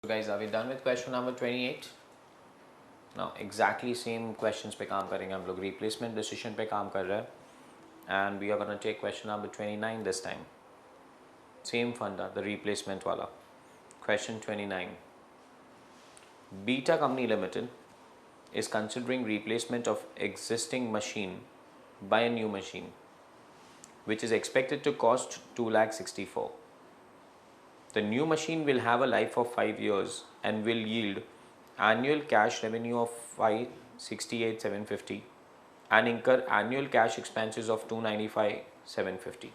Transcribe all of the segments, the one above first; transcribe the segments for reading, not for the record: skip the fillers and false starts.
So guys, are we done with question number 28? Now exactly same questions पे काम करेंगे हम लोग, replacement decision पे काम कर रहे हैं, and we are going to take question number 29 this time. Same funda, the replacement वाला. Question 29. Beta Company Limited is considering replacement of existing machine by a new machine, which is expected to cost 2,64,000. The new machine will have a life of 5 years and will yield annual cash revenue of 568,750 and incur annual cash expenses of 295,750.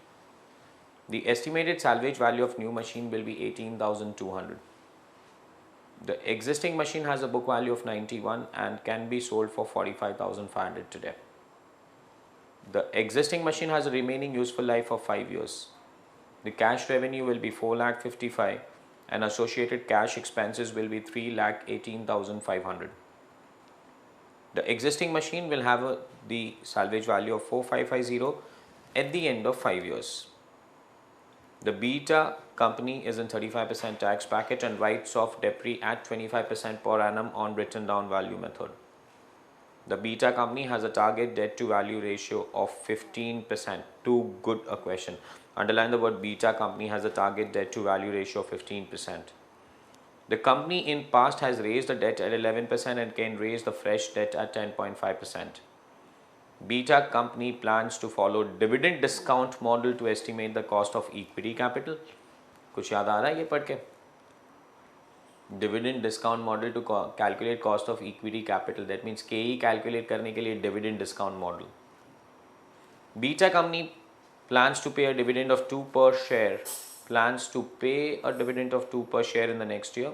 The estimated salvage value of new machine will be 18,200. The existing machine has a book value of 91 and can be sold for 45,500 today. The existing machine has a remaining useful life of 5 years. The cash revenue will be 4,55,000 and associated cash expenses will be 3,18,500. The existing machine will have the salvage value of 4,550 at the end of 5 years. The Beta company is in 35% tax bracket and writes off debris at 25% per annum on written down value method. The Beta company has a target debt to value ratio of 15%. Too good a question. Underline the word Beta company has a target debt to value ratio of 15%. The company in past has raised the debt at 11% and can raise the fresh debt at 10.5%. Beta company plans to follow dividend discount model to estimate the cost of equity capital. कुछ याद आ रहा है ये पढ़ के? Dividend discount model to calculate cost of equity capital. That means KE calculate करने के लिए dividend discount model. Beta company plans to pay a dividend of 2 per share. Plans to pay a dividend of 2 per share in the next year.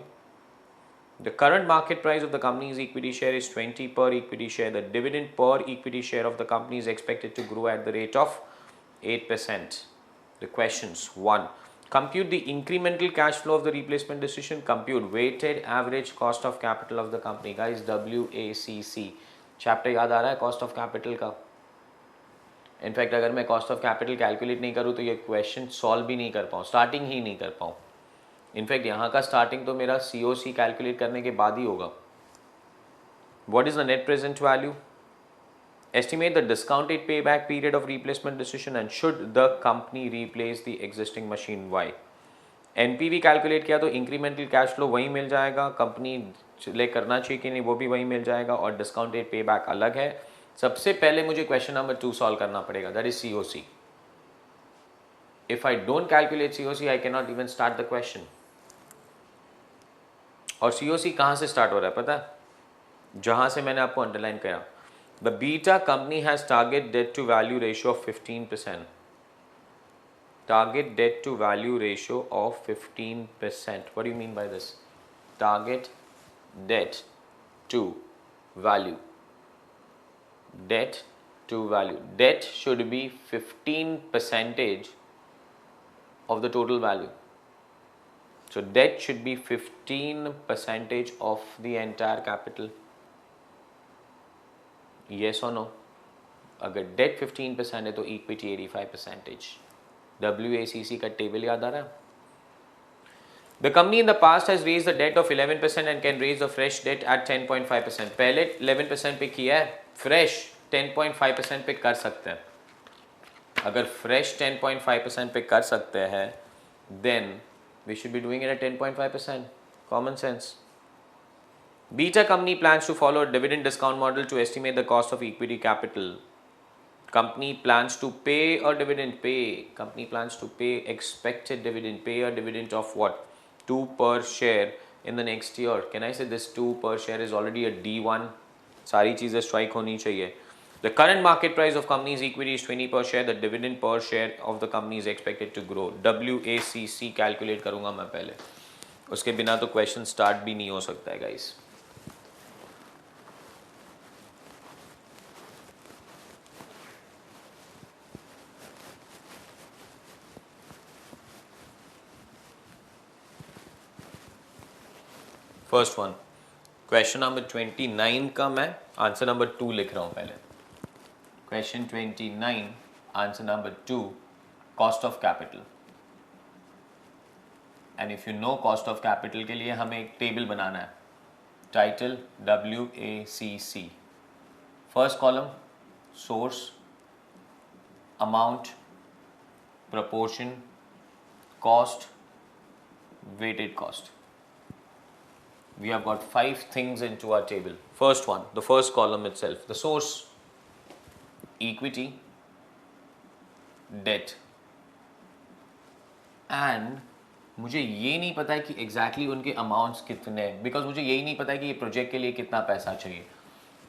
The current market price of the company's equity share is 20 per equity share. The dividend per equity share of the company is expected to grow at the rate of 8%. The questions: 1. Compute the incremental cash flow of the replacement decision. Compute weighted average cost of capital of the company. Guys, WACC. Chapter याद आ रहा है cost of capital का? In fact अगर मैं cost of capital calculate नहीं करूँ तो ये क्वेश्चन सॉल्व भी नहीं कर पाऊँ, स्टार्टिंग ही नहीं कर पाऊँ. इनफैक्ट यहाँ का स्टार्टिंग तो मेरा COC कैलकुलेट करने के बाद ही होगा. What is the net present value? Estimate the discounted payback period of replacement decision and should the company replace the existing machine why. NPV calculate किया तो इंक्रीमेंटल कैश फ्लो वही मिल जाएगा, company ले करना चाहिए कि नहीं वो भी वही मिल जाएगा, और डिस्काउंटेड पे बैक अलग है. सबसे पहले मुझे क्वेश्चन नंबर 2 सॉल्व करना पड़ेगा, that is COC. If I don't calculate COC I can not even start the question. और COC कहाँ से स्टार्ट हो रहा है पता है? जहाँ से मैंने आपको अंडरलाइन किया. The beta company has target debt to value ratio of 15%. Target debt to value ratio of 15%. What do you mean by this? Target debt to value. Debt to value. Debt should be 15% of the total value. So debt should be 15% of the entire capital. Yes or no? अगर debt 15% है तो equity 85%. WACC का table याद आ रहा है? The company in the past has raised the debt of 11% and can raise the fresh debt at 10.5%. पहले 11% पे किया है, fresh 10.5% पे कर सकते हैं. अगर fresh 10.5% पे कर सकते हैं, then we should be doing it at 10.5%. Common sense. Beta company plans to follow a dividend discount model to estimate the cost of equity capital. Company plans to pay a dividend. Company plans to pay expected dividend. Pay a dividend of what? 2 per share in the next year. Can I say this 2 per share is already a D1? सारी चीज़ें strike होनी चाहिए. The current market price of company's equity is 20 per share. The dividend per share of the company is expected to grow. WACC calculate करूँगा मैं पहले. उसके बिना तो क्वेश्चन स्टार्ट भी नहीं हो सकता है guys. First one, question number 29 का मैं आंसर नंबर 2 लिख रहा हूँ पहले. Question 29 answer number 2, cost of capital. And if you know cost of capital के लिए हमें एक टेबल बनाना है, title WACC, first column source, amount, proportion, cost, weighted cost. We have got 5 things into our table. First one, the first column itself, the source, equity, debt, and मुझे ये नहीं पता है कि exactly उनके amounts कितने हैं, because मुझे यही नहीं पता है कि ये project के लिए कितना पैसा चाहिए,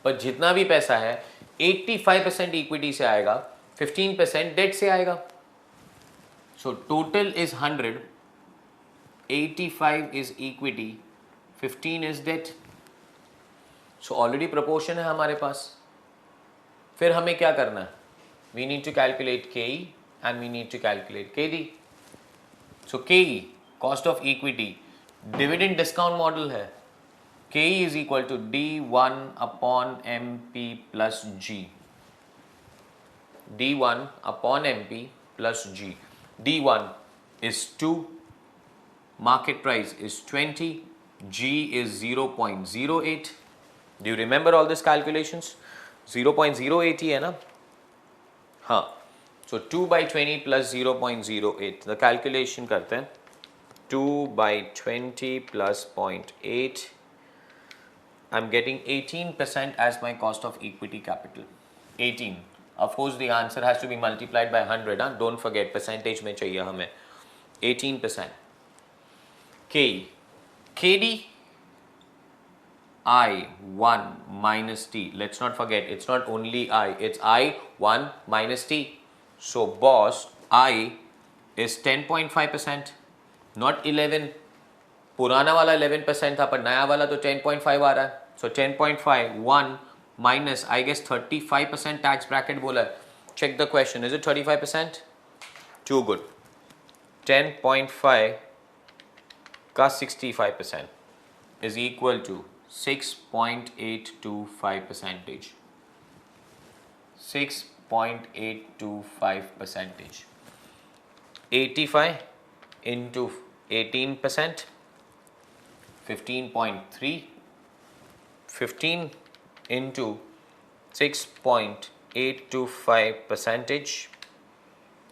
पर जितना भी पैसा है 85% equity से आएगा, 15% debt से आएगा. So total is 100, 85 is equity, 15 is debt. So already proportion है हमारे पास. फिर हमें क्या करना है? We need to calculate KE and we need to calculate KD. So KE, cost of equity, dividend discount model है. KE is equal to D1 upon MP plus G. D1 upon MP plus G. D1 is 2, market price is 20, G is 0.08. Do you remember all these calculations? 0.08 ही है ना? हाँ. So 2 by 20 plus 0.08. The calculation करते हैं. 2 by 20 plus 0.8. I'm getting 18% as my cost of equity capital. 18. Of course, the answer has to be multiplied by 100. Huh? Don't forget, percentage में चाहिए हमें. 18%. K. KD. I1 minus T. Let's not forget, it's not only I, it's I1 minus T. So, boss, I is 10.5%, not 11. पुराना वाला 11% था, पर नया वाला तो 10.5 आ रहा है. So 10.5, 1 minus, I guess 35% tax bracket बोला है. Check the question, is it 35%? Too good. 10.5 का 65% is equal to 6.825%. 6.825%. 85 into 18%, 15.3. 15 into 6.825%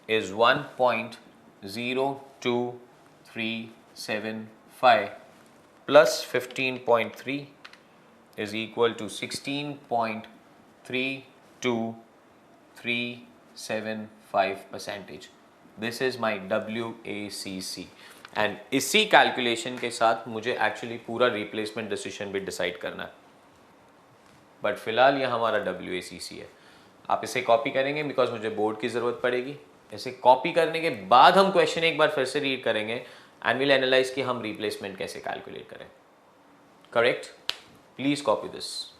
is 1.0235 plus 15.3 is equal to 16.3235%. This is my WACC. And इसी कैलकुलेशन के साथ मुझे एक्चुअली पूरा रिप्लेसमेंट डिसीजन भी decide करना है, बट फिलहाल ये हमारा WACC है. आप इसे कॉपी करेंगे बिकॉज मुझे बोर्ड की ज़रूरत पड़ेगी. इसे कॉपी करने के बाद हम क्वेश्चन एक बार फिर से रीड करेंगे एंड विल एनालाइज कि हम रिप्लेसमेंट कैसे कैलकुलेट करें. Correct? Please copy this.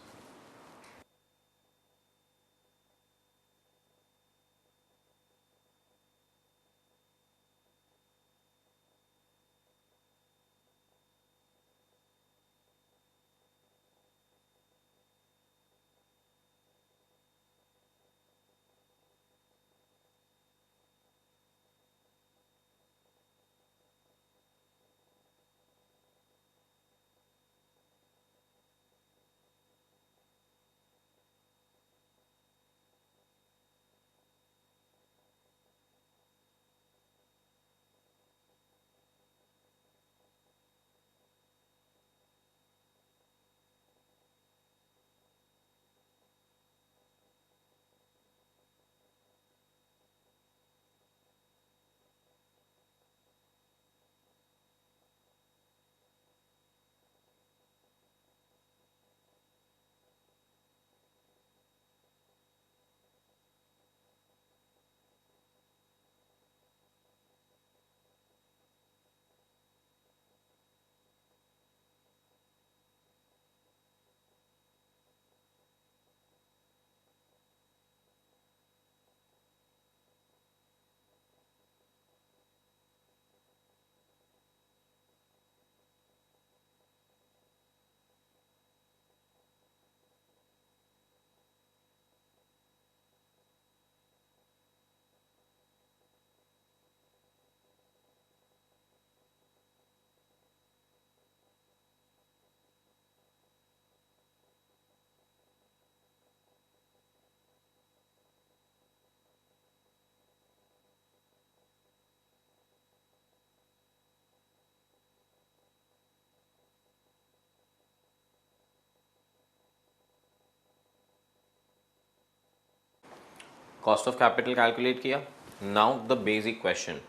Cost of capital calculate किया. नाउ द बेसिक क्वेश्चन,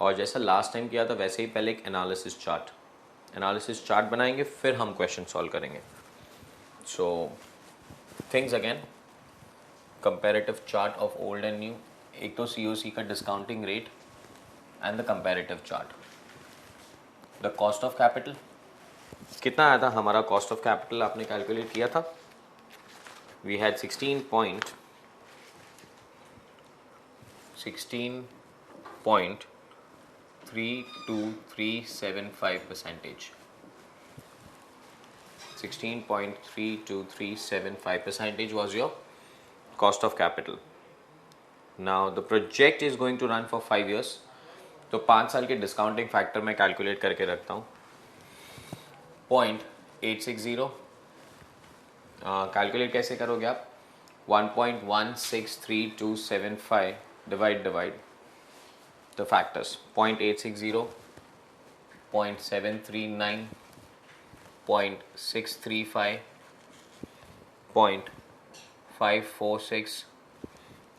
और जैसा लास्ट टाइम किया था वैसे ही पहले एक एनालिसिस चार्ट बनाएंगे, फिर हम क्वेश्चन सॉल्व करेंगे. So things again, comparative chart of old and new. एक तो सीओसी का discounting rate and the comparative chart. The cost of capital कितना आया था हमारा? कॉस्ट ऑफ कैपिटल आपने कैलकुलेट किया था. We had 16.3275%. 16.32375% was your cost of capital. Now the project is going to run for 5 years. तो 5 साल के डिस्काउंटिंग फैक्टर मैं कैलकुलेट करके रखता हूँ. 0.860 कैलकुलेट कैसे करोगे आप? 1.163275 divide the factors. 0.860, 0.739, 0.635, 0.546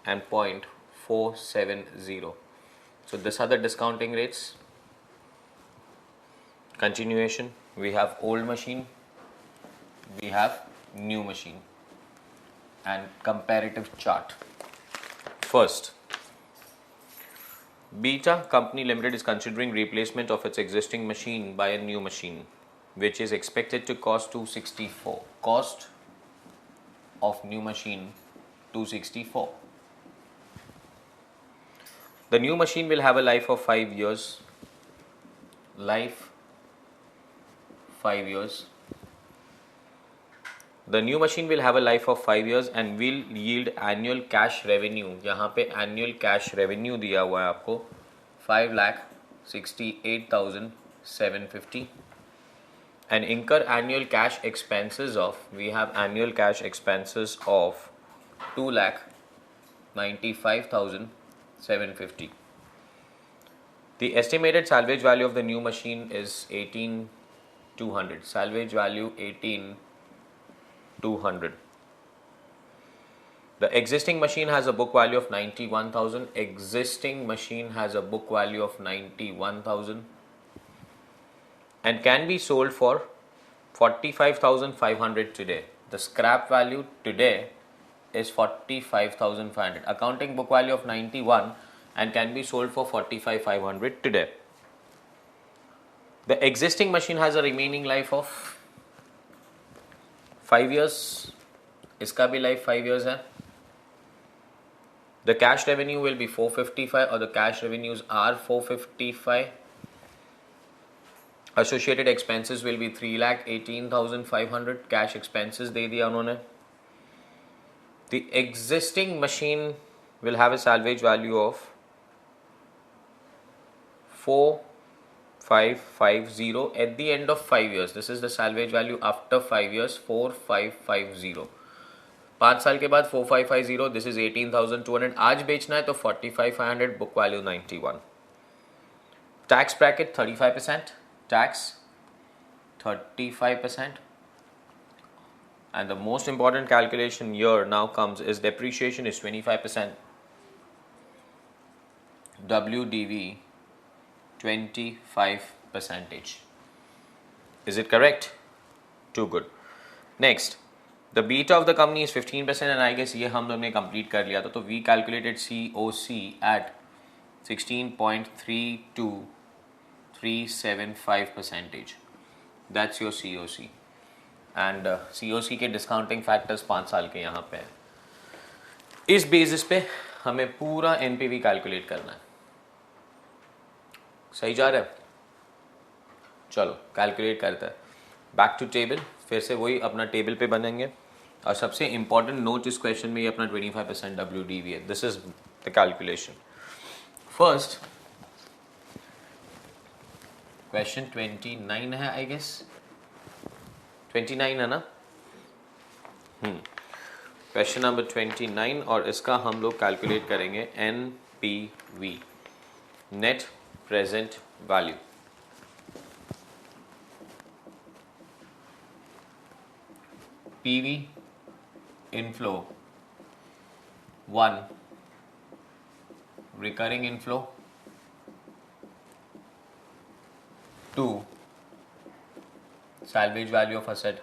and 0.470. So these are the discounting rates. Continuation, we have old machine, we have new machine, and comparative chart. First, Beta Company Limited is considering replacement of its existing machine by a new machine, which is expected to cost 264. Cost of new machine 264. The new machine will have a life of 5 years. Life 5 years. The new machine will have a life of 5 years and will yield annual cash revenue. यहाँ पे annual cash revenue दिया हुआ है आपको 5,68,750. And incur annual cash expenses of, we have annual cash expenses of 2,95,750. The estimated salvage value of the new machine is 18,200. Salvage value 18,200. The existing machine has a book value of 91,000. Existing machine has a book value of 91,000 and can be sold for 45,500 today. The scrap value today is 45,500. Accounting book value of 91 and can be sold for 45,500 today. The existing machine has a remaining life of 5 years. इसका भी life 5 years है. The cash revenue will be 455, or the cash revenues are 455. Associated expenses will be 3,18,500. Cash expenses दे दिया उन्होंने. The existing machine will have a salvage value of 4,550 at the end of 5 years. This is the salvage value after 5 years, 4,550. 5 साल के बाद 4,550. This is 18,200. आज बेचना है तो 45,500. Book value 91. Tax bracket 35%. Tax 35%. And the most important calculation here now comes is depreciation is 25%. WDV 25%. Is it correct? Too good. Next, the beta of the company is 15%, and I guess ये हम लोग ने complete कर लिया था. तो we calculated COC at 16.32375%. That's your COC. And COC के discounting factors 5 साल के यहाँ पे हैं. इस basis पे हमें पूरा NPV calculate करना है. सही जा रहा है? चलो कैलकुलेट करते हैं. बैक टू टेबल, फिर से वही अपना टेबल पे बनेंगे. और सबसे इंपॉर्टेंट नोट इस क्वेश्चन में ये अपना 25% WDV है. This is the calculation. First question 29 है, आई गेस 29 है ना. क्वेश्चन नंबर 29, और इसका हम लोग कैलकुलेट करेंगे NPV, net present value. PV inflow 1 recurring inflow, 2 salvage value of asset,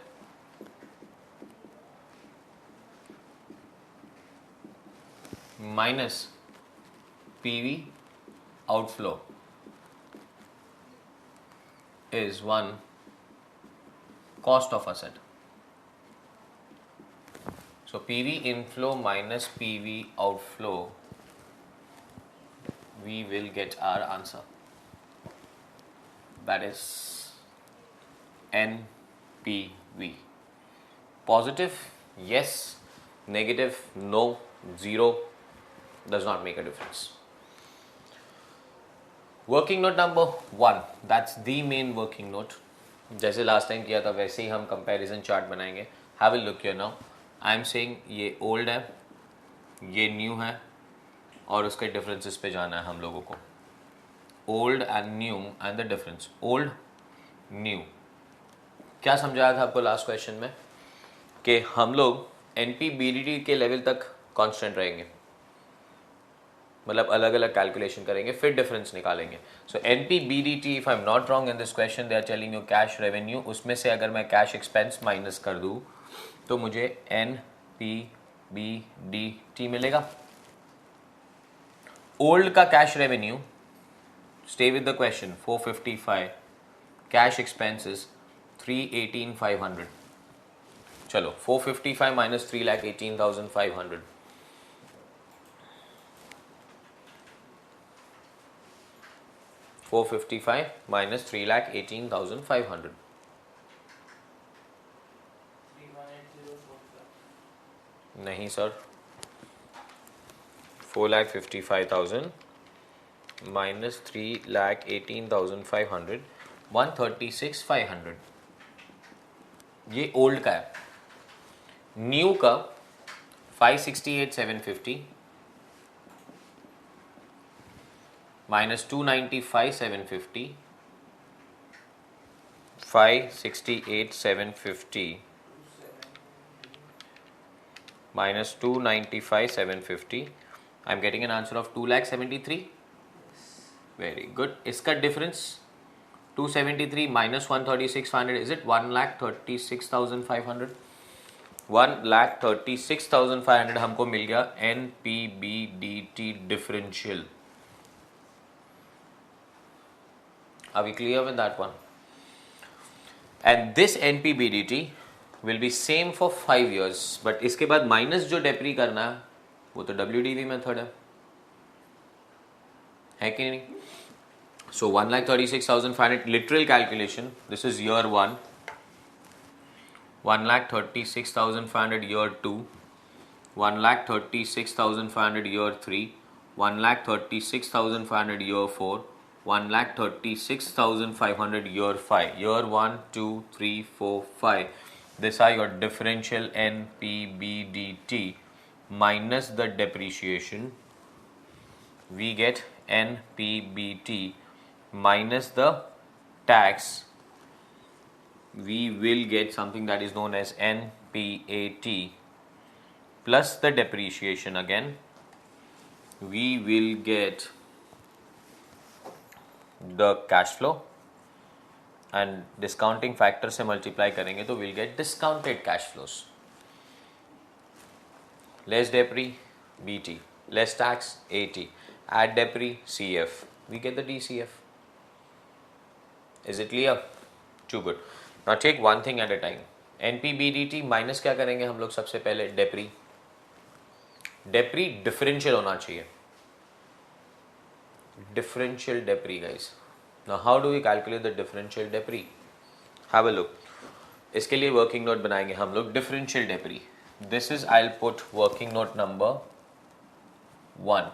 minus PV outflow is 1 cost of asset. So PV inflow minus PV outflow, we will get our answer. That is NPV. Positive, yes. Negative, no. 0 does not make a difference. Working note number 1, that's the main working note. जैसे last time किया था वैसे ही हम comparison chart बनाएंगे. Have a look here now. I am saying ये old है, ये new है, और उसके डिफरेंसेस पे जाना है हम लोगों को. Old and new and the difference. Old, new. क्या समझाया था आपको लास्ट क्वेश्चन में कि हम लोग NPBDT के लेवल तक कांस्टेंट रहेंगे, मतलब अलग अलग कैलकुलेशन करेंगे, फिर डिफरेंस निकालेंगे. So NPBDT, if I am not wrong in this question, they are telling you cash revenue, उसमें से अगर मैं कैश एक्सपेंस माइनस कर दूं तो मुझे NPBDT मिलेगा. ओल्ड का cash revenue, stay with the question, 455, cash expenses 318,500. चलो 455 माइनस 3,18,500, 455 minus 3,18,500. नहीं सर, 4,55,000 minus 3,18,500, 136,500. ये ओल्ड का है. न्यू का 568,750 minus 295,750, 568,750 minus 295,750. I'm getting an answer of 2,73,000. Very good. इसका difference 273 minus 136,500, is it 1,36,500? 1,36,500 हमको मिल गया NPBDT differential. Are we clear with that one? And this NPBDT will be same for 5 years. But इसके बाद minus जो डेप्री करना है वो तो WDV मेथड है कि नहीं? So 1,36,500 literal calculation. This is year 1. 1,36,500 year 2. 1,36,500 year 3. 1,36,500 year 4. 1,36,500 year 5. Year 1, 2, 3, 4, 5. These are your differential NPBDT minus the depreciation. We get NPBT minus the tax. We will get something that is known as NPAT plus the depreciation again. We will get the cash flow and discounting factor से multiply करेंगे तो we'll get discounted cash flows. Less depre BT, less tax AT, add depre CF, we get the DCF. Is it clear? Too good. Now take one thing at a time. NPBDT minus क्या करेंगे हम लोग सबसे पहले? डेप्री. डेप्री differential होना चाहिए. Differential depre, guys. Now how do we calculate the differential depre? Have a look. इसके लिए working note बनाएंगे हम लोग. Differential depre. This is, I'll put working note number 1.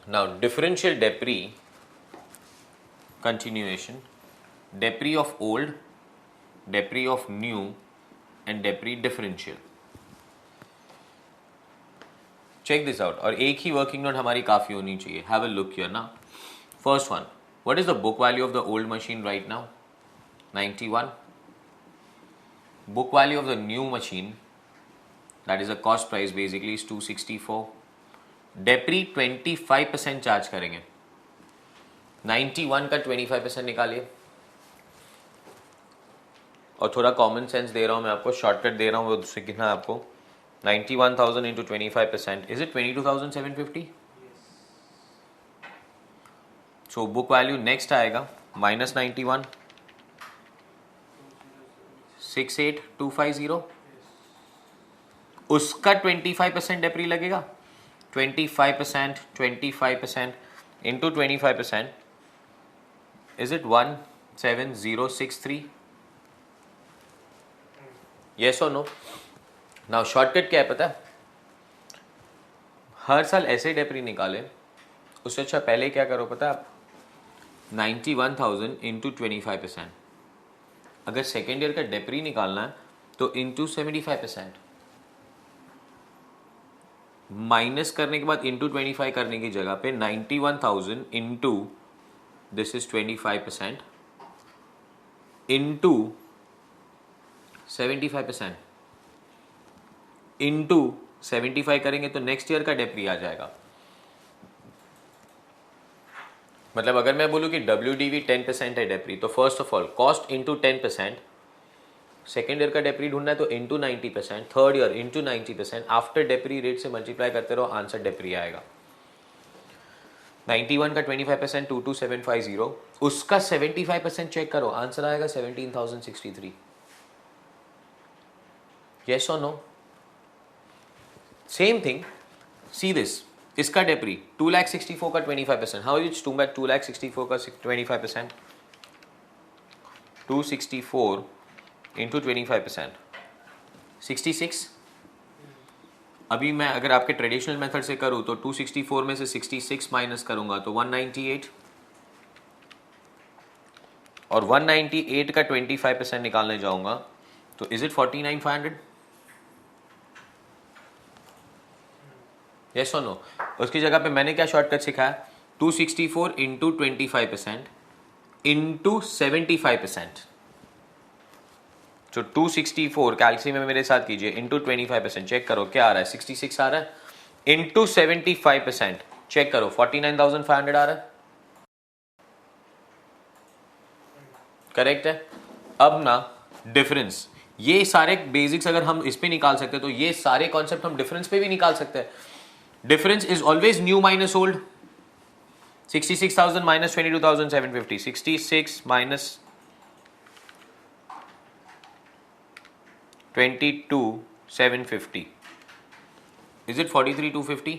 Now differential depre continuation. Depre of old, depre of new, and depre differential. Check this out. और एक ही working note हमारी काफ़ी होनी चाहिए. Have a look here now. First one. What is the book value of the old machine right now? 91. Book value of the new machine that is a cost price basically is 264. डेप्री 25% charge करेंगे. 91 का 25% निकालिए. और थोड़ा common sense they रहा हूँ मैं आपको, shortcut दे रहा हूँ, वो उससे कितना है आपको. 91,000 into 25%, is it 22,750? So book value next आएगा -91, 68,250. उसका 25% डेप्री लगेगा. 25%, 25% इंटू 25%, इज इट 17063? येस और नो? नाउ शॉर्टकट क्या है पता है? हर साल ऐसे डेप्री निकाले, उससे अच्छा पहले क्या करो पता है आप? 91,000 इंटू 25%. अगर सेकेंड ईयर का डेप्री निकालना है तो इंटू 75%, माइनस करने के बाद इंटू 25 करने की जगह पे 91,000 into this is 25% into 75% into 75 करेंगे तो नेक्स्ट ईयर का डेप्री आ जाएगा. मतलब अगर मैं बोलूँ कि WDV 10% है डेप्री, तो first of all cost into 10%, second year का डेप्री ढूंढना है तो into 90%, third year into 90%, after depre rate से मल्टीप्लाई करते रहो, आंसर डेप्री आएगा. 91 का 25% 22750, उसका 75% चेक करो, आंसर आएगा 17,063. यस और no? Same thing, see this, इसका डेप्री 2,64,000 का 25%, हाउ इज 2,64,000 का 25%? 264 इंटू 25%, 66. अभी मैं अगर आपके ट्रेडिशनल मेथड से करूं तो 264 में से 66 माइनस करूंगा तो 198, और 198 का 25% निकालने जाऊंगा तो इज इट 49,500? यस और नो? उसकी जगह पे मैंने क्या शॉर्टकट सिखाया? 264 इंटू 25% इंटू 75%. तो 264 कैलसी में मेरे साथ कीजिए, इंटू 25%, चेक करो क्या आ रहा है, 66 आ रहा है. इंटू 75% चेक करो, 49,500 आ रहा है. करेक्ट है. अब ना डिफरेंस, ये सारे बेसिक्स अगर हम इस पे निकाल सकते हैं तो ये सारे कॉन्सेप्ट हम डिफरेंस पे भी निकाल सकते हैं. Difference is always new minus old. 66,000 minus 22,750, 66 minus 22,750, is it 43,250?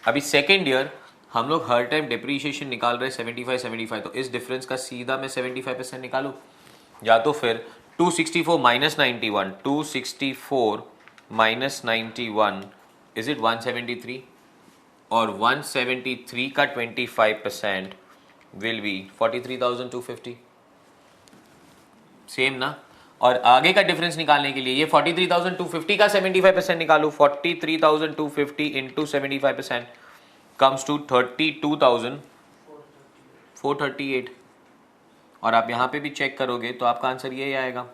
अभी सेकेंड ईयर हम लोग हर टाइम डिप्रीशिएशन निकाल रहे हैं 75, तो इस डिफरेंस का सीधा मैं 75% निकालू, या तो फिर 264 माइनस 91, 264 माइनस 91, इज इट 173? और 173 का 25% विल बी 43,250. सेम ना? और आगे का डिफरेंस निकालने के लिए ये 43,250 का 75% निकालू, 43,250 इंटू 75% कम्स टू 32,438. और आप यहां पे भी चेक करोगे तो आपका आंसर ये आएगा,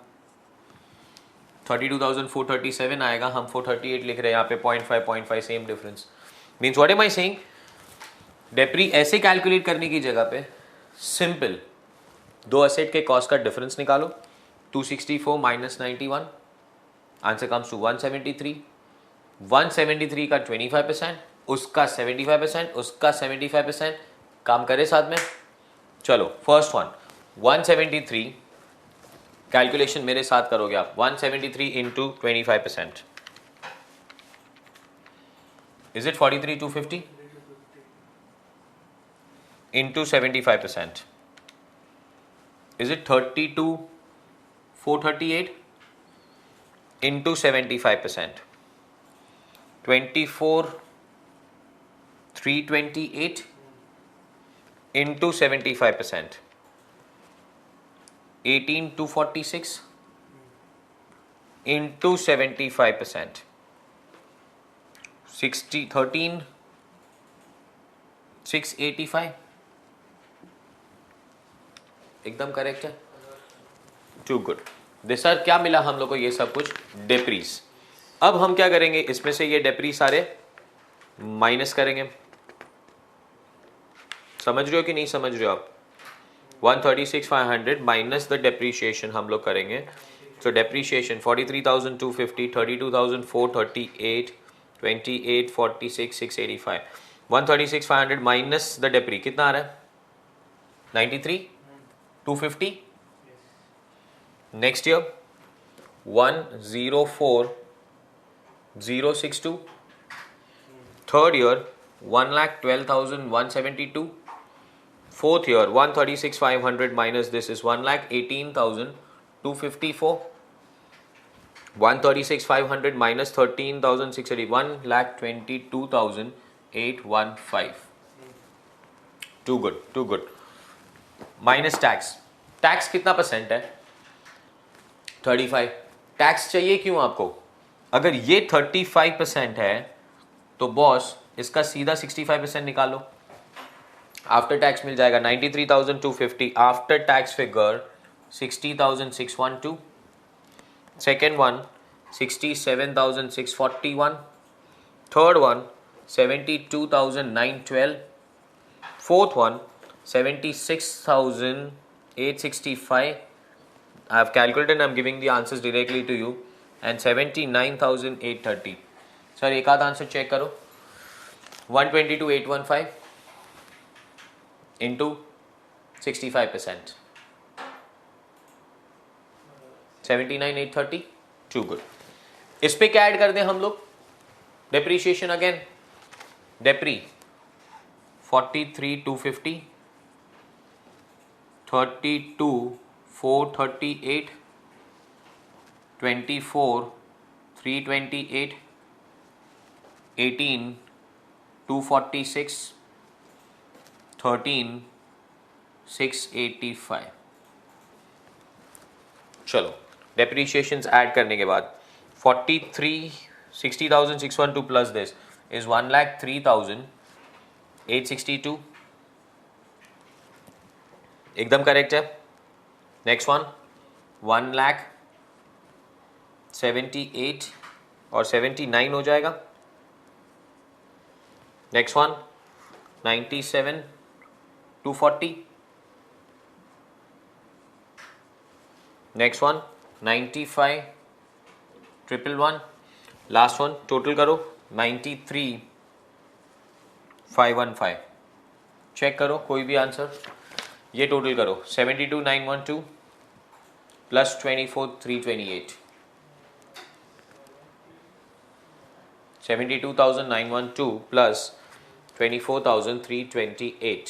32,437 आएगा. हम 438 लिख रहे हैं यहाँ पे, 0.5 same difference. Means what am I saying? Depre ऐसे कैलकुलेट करने की जगह पे सिंपल दो असेट के कॉस्ट का डिफरेंस निकालो, 264 माइनस 91, आंसर कम्स टू 173. 173 का 25%, उसका 75%, उसका 75%, काम करे साथ में. चलो फर्स्ट वन, 173 कैलकुलेशन मेरे साथ करोगे आप. 173 into 25%, is it 43,250? Into 75%, is it 32,438 into 75%, 24,328 into 75%, 18,246 into 75%, 13,685. एकदम करेक्ट है. Too good. दिस सर क्या मिला हम लोग को, ये सब कुछ डेप्रीज। अब हम क्या करेंगे, इसमें से ये डेप्रीज सारे माइनस करेंगे। समझ रहे हो कि नहीं समझ रहे हो आप? 136,500 माइनस द डेप्रीशिएशन हम लोग करेंगे। सो डेप्रीशिएशन 43,250, 32,438, 28, 46, 685, 136,500 माइनस द डेप्री कितना आ रहा है? 93,250। Next year 104,062। Third year 1,12,172। Fourth year 136,500 minus this is 1,18,254. 136,500 minus 13,680, 1,22,815. Too good, too good. Minus tax. Tax कितना परसेंट है? 35। टैक्स चाहिए क्यों आपको? अगर ये 35% है तो बॉस इसका सीधा 65% निकालो। आफ्टर टैक्स मिल जाएगा 93,250, after tax figure 60,612, second one 67,641, third one 72,912, fourth one 76,865. I have calculated and I am giving the answers directly to you, and 79,830. Sir एक आध आंसर चेक करो। 122,815 into 65%, 79,830. Too good. इस पे क्या ऐड कर दें हम लोग? Depreciation again, depre 43,250, 32,438, 24,328, 18,246, 13,685. चलो डेप्रीशिएशंस ऐड करने के बाद 60,612 प्लस दिस इज 1,03,862. एकदम करेक्ट है। नेक्स्ट वन 1,78,000 और 79 हो जाएगा। Next one 97,240, next one 95,111, last one total करो 93,515। चेक करो कोई भी आंसर, ये टोटल करो 72,912 plus 24,328, 72,912 plus 24,328.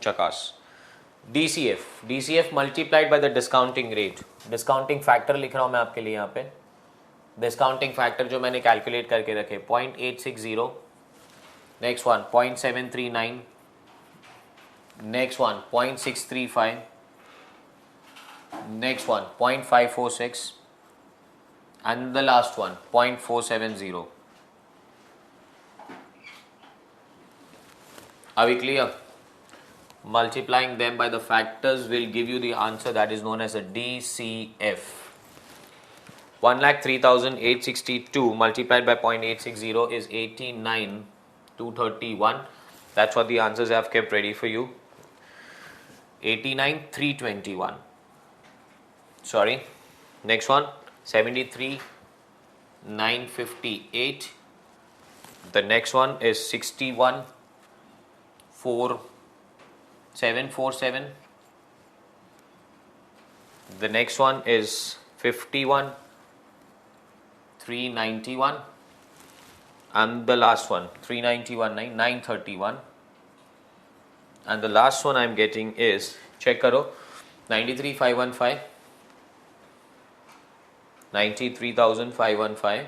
चकास। DCF multiplied by the discounting rate. Discounting factor लिख रहा हूं मैं आपके लिए यहाँ पे। डिस्काउंटिंग फैक्टर जो मैंने कैलकुलेट करके रखे 0.860, next one 0.739, next one 0.635, next one 0.546 and the last one 0.470. Are we clear? Multiplying them by the factors will give you the answer that is known as a DCF. 1,03,862 multiplied by 0.860 is 89,231. That's what the answers I have kept ready for you. 89,321. Sorry. Next one 73,958. The next one is 61,4,747. The next one is 51,391. And the last one 391,931. And the last one I am getting is, check karo, 93,515. 93,515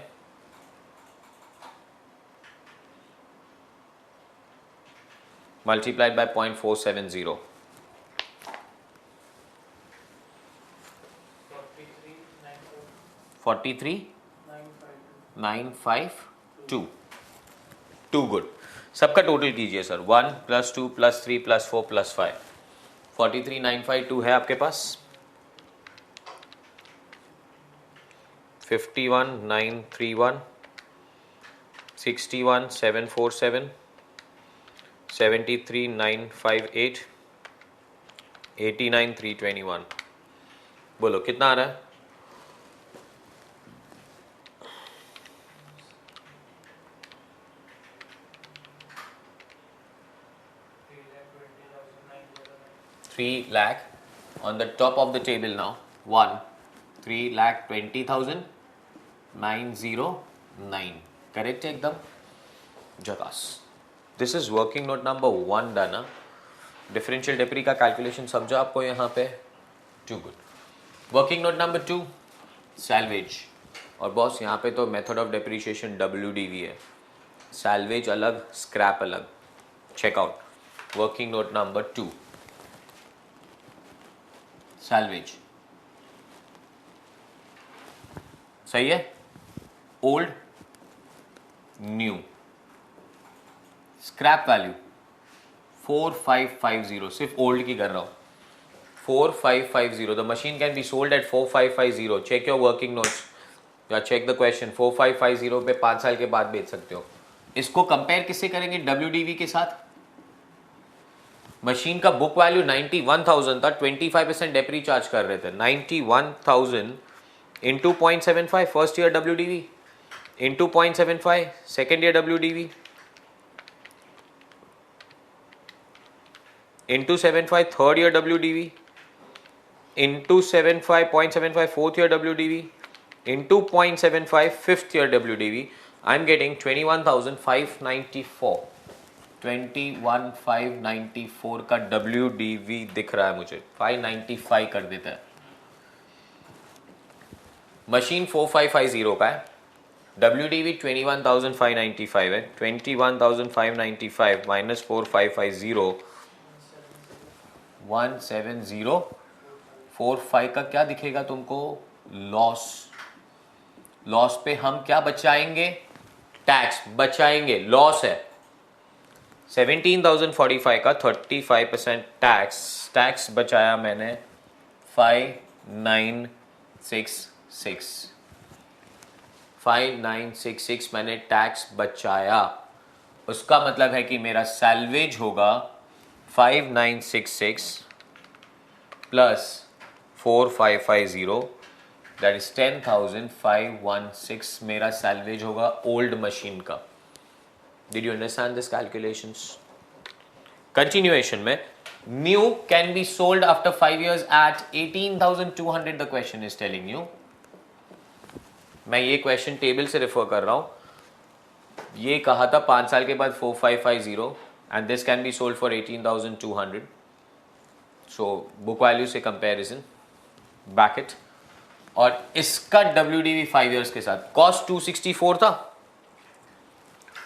multiplied by 0.470. 43,952. Too good. सबका total कीजिए sir. 1 + 2 + 3 + 4 + 5. 43,952 है आपके पास, 51,931, 61,747, 73,958, 89,321। बोलो कितना आ रहा है? $3,00,000 on the top of the table now. 3,20,909. Correct एकदम झकास. This is working note number 1 done. Differential depre का कैलकुलेशन समझो आपको यहाँ पे. Too good. Working note number 2 salvage. और बॉस यहाँ पे तो मेथड ऑफ डेप्रीशिएशन WDV है. सैल्वेज अलग, स्क्रैप अलग. Check out working note number 2 salvage. सही है. Old new. Scrap value 4550. सिर्फ ओल्ड की कर रहा हूं. 4550. The machine can be sold at 4550. Check your working notes या चेक द क्वेश्चन. 4550 पे 5 साल के बाद बेच सकते हो. इसको कंपेयर किससे करेंगे? WDV के साथ. मशीन का बुक वैल्यू 91,000 था, 25% डेप्री चार्ज कर रहे थे. 91,000 into 0.75 first year WDV into 0.75 second year WDV into 75 third year WDV into 0.75 fourth year WDV into 0.75 fifth year WDV. I am getting 21,594. 21,594 का WDV दिख रहा है मुझे. 595 कर देता है. मशीन 4550 का है. WDV 21,595 है. 21,595 माइनस 4550 17045 का क्या दिखेगा तुमको? लॉस. लॉस पे हम क्या बचाएंगे? टैक्स बचाएंगे. लॉस है. 17,045 का 35% टैक्स. टैक्स बचाया मैंने 5966. 5966 मैंने टैक्स बचाया. उसका मतलब है कि मेरा सैल्वेज होगा 5966 प्लस 4550 दैट इज 10,516. मेरा सैल्वेज होगा ओल्ड मशीन का. Did you understand this calculations? Continuation में new can be sold after 5 years at 18,200. The question is telling you. मैं ये क्वेश्चन टेबल से रेफर कर रहा हूं. ये कहा था 5 साल के बाद 4550 and this can be sold for 18,200. so book value से comparison bracket. और इसका WDV 5 years के साथ cost 264 था.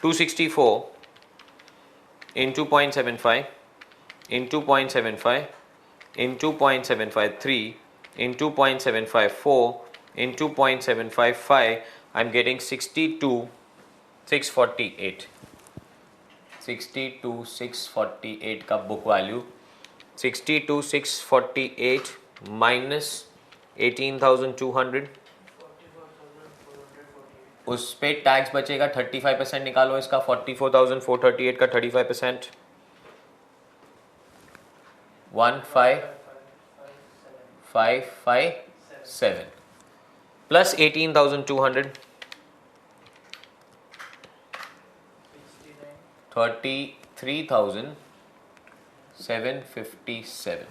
264 into 0.75 into 0.75 into 0.753 into 0.754 into 0.755. I'm getting 62,648. 62,648 का बुक वैल्यू. 62,648 माइनस 18,200. उस पे टैक्स बचेगा. 35% निकालो इसका. 44,438 का 35% 15,557 प्लस 18,200 33,757.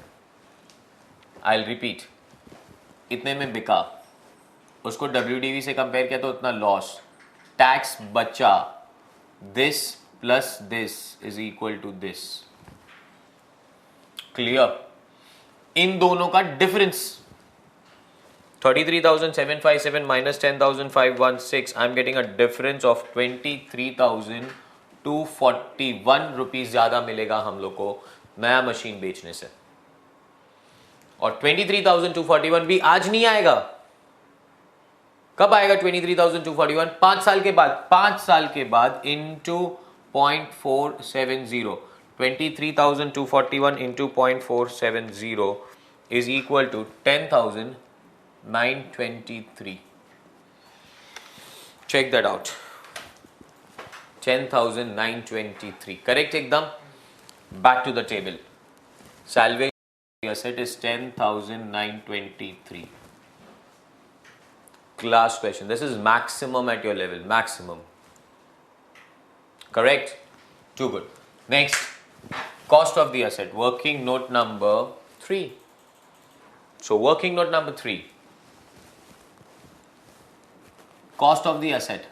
I'll repeat. इतने में बिका. उसको WDV से कंपेयर किया तो उतना लॉस. टैक्स बचा. This plus this is equal to this. Clear? इन दोनों का difference 33,757 minus 10,516. I'm getting a difference of 23,241 rupees ज्यादा मिलेगा हम लोग को नया मशीन बेचने से. और 23,241 भी आज नहीं आएगा. कब आएगा 23,241? 5 साल के बाद. 5 साल के बाद into 0.470. 23,241 into 0.470 is equal to 10,923. Check that out. 10,923. Correct एकदम. Back to the table. Salvage asset is 10,923. Class question. This is maximum at your level. Maximum. Correct? Too good. Next. Cost of the asset. Working note number 3. So working note number 3. Cost of the asset.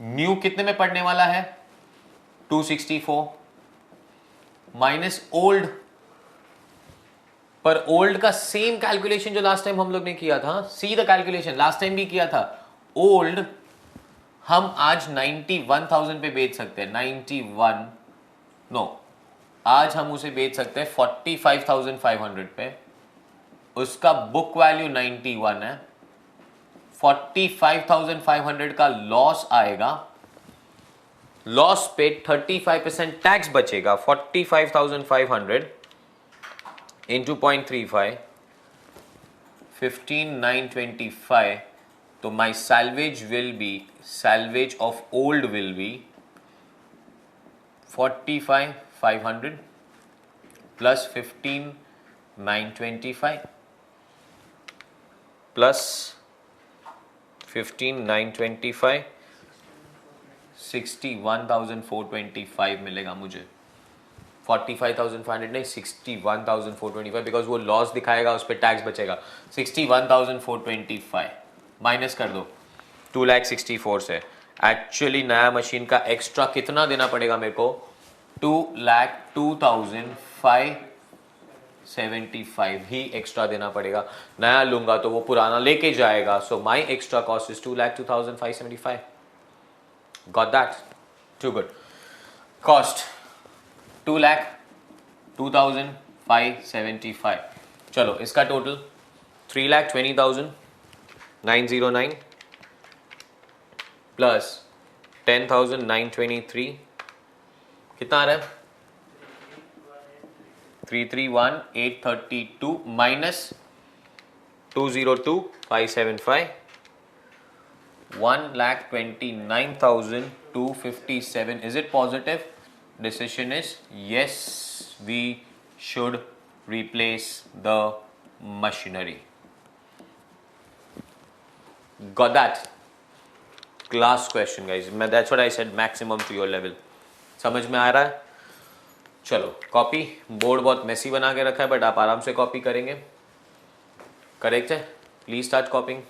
New कितने में पड़ने वाला है? 264 minus old. पर old का same calculation जो last time हम लोग ने किया था. See the calculation last time भी किया था. ओल्ड हम आज 91,000 पे बेच सकते हैं. 91 नो आज हम उसे बेच सकते हैं 45,500 पे. उसका बुक वैल्यू 91 है. 45,500 का लॉस आएगा. लॉस पे 35% टैक्स बचेगा. 45,500 इंटू 0.35 15,925. तो my salvage will be salvage of old will be 45,500 plus 15,925 plus 15,925 61,425 मिलेगा मुझे. 45,500 नहीं 61,425 बिकॉज वो लॉस दिखाएगा उस पर टैक्स बचेगा. 61,425 माइनस कर दो 2,64,000 से. एक्चुअली नया मशीन का एक्स्ट्रा कितना देना पड़ेगा मेरे को? 2,02,575 ही एक्स्ट्रा देना पड़ेगा. नया लूंगा तो वो पुराना लेके जाएगा. So my extra cost is 2,02,575. Got that? Too good. Cost 2,02,575. चलो इसका टोटल 3,20,909 प्लस 10,923 कितना आ रहा है? 331,832 minus 2,02,575 1,29,257. Is it positive? Decision is yes, we should replace the machinery. Got that? Class question guys. That's what I said, maximum to your level. समझ में आ रहा है? चलो कॉपी. बोर्ड बहुत मेसी बना के रखा है बट आप आराम से कॉपी करेंगे. करेक्ट है? Please start कॉपिंग.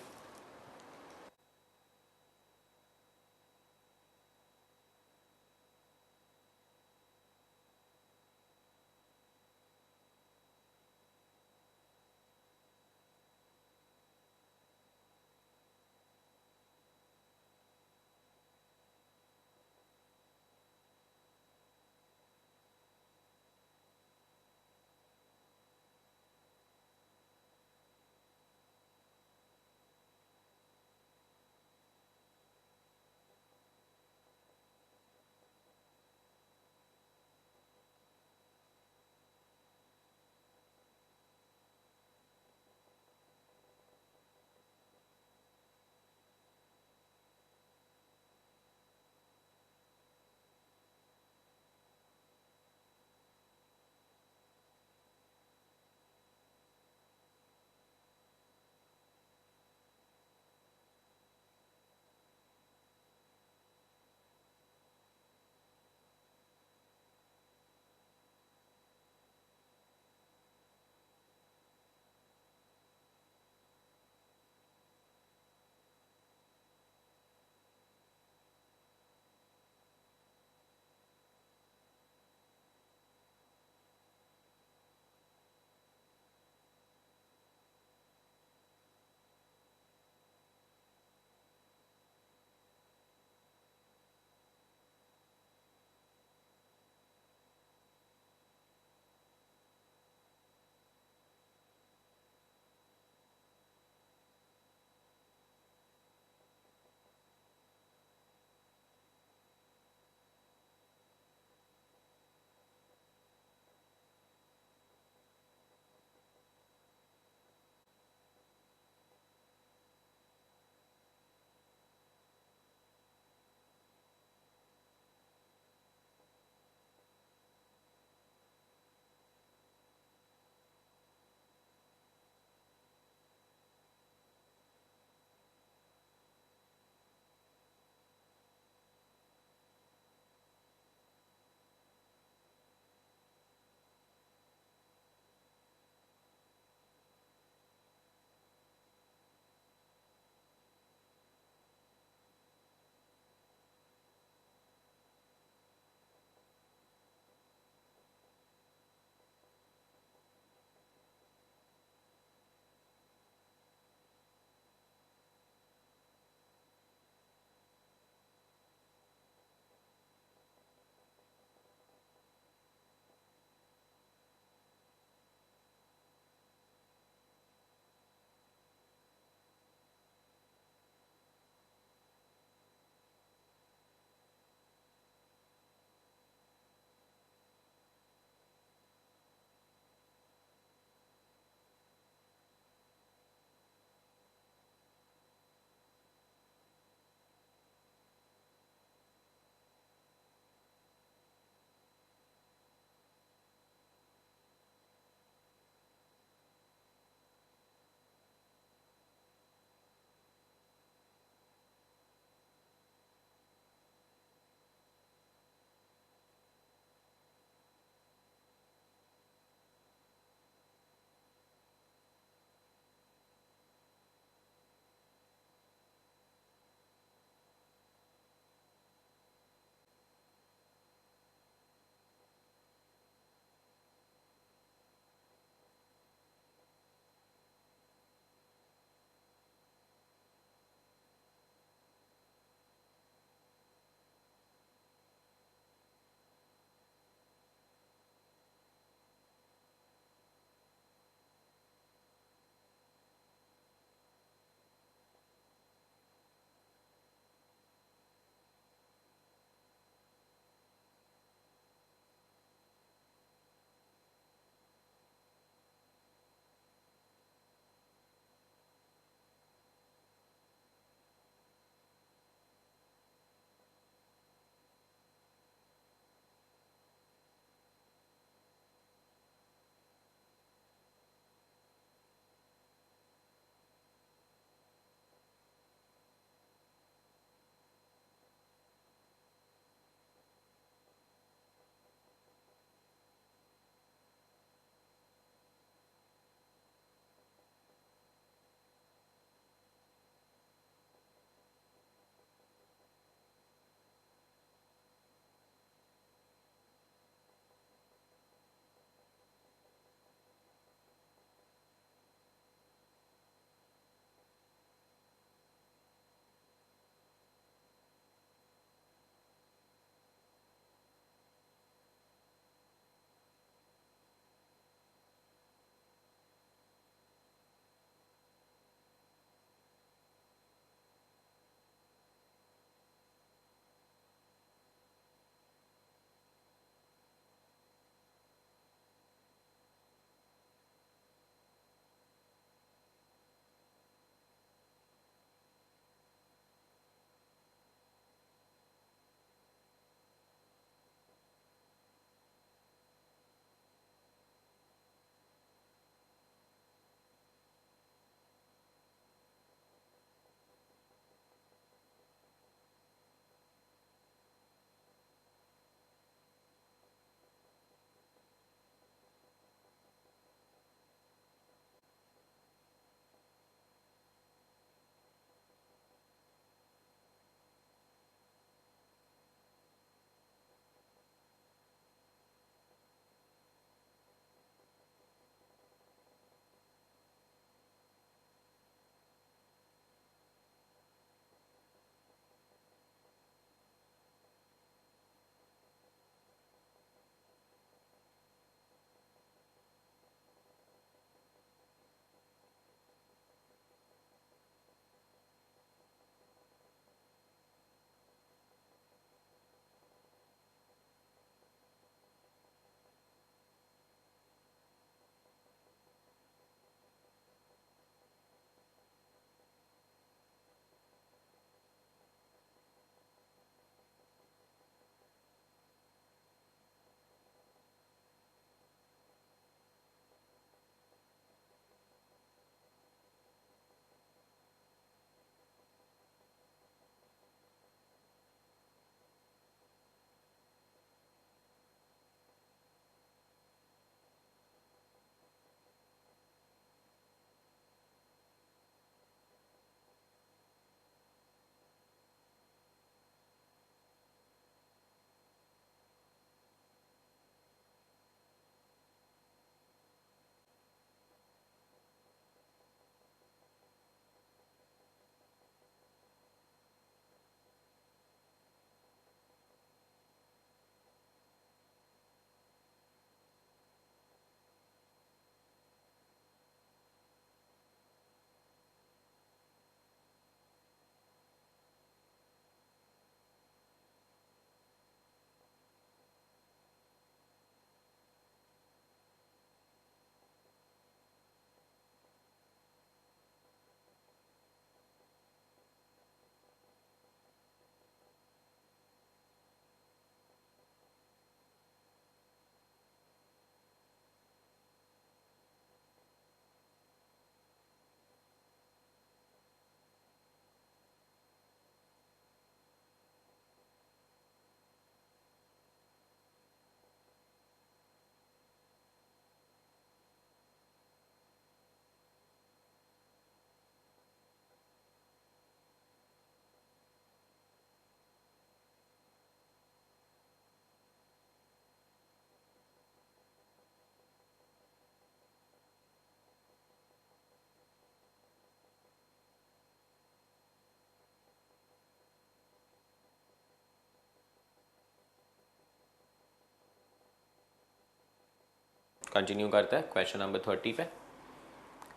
कंटिन्यू करते हैं क्वेश्चन नंबर 30 पे।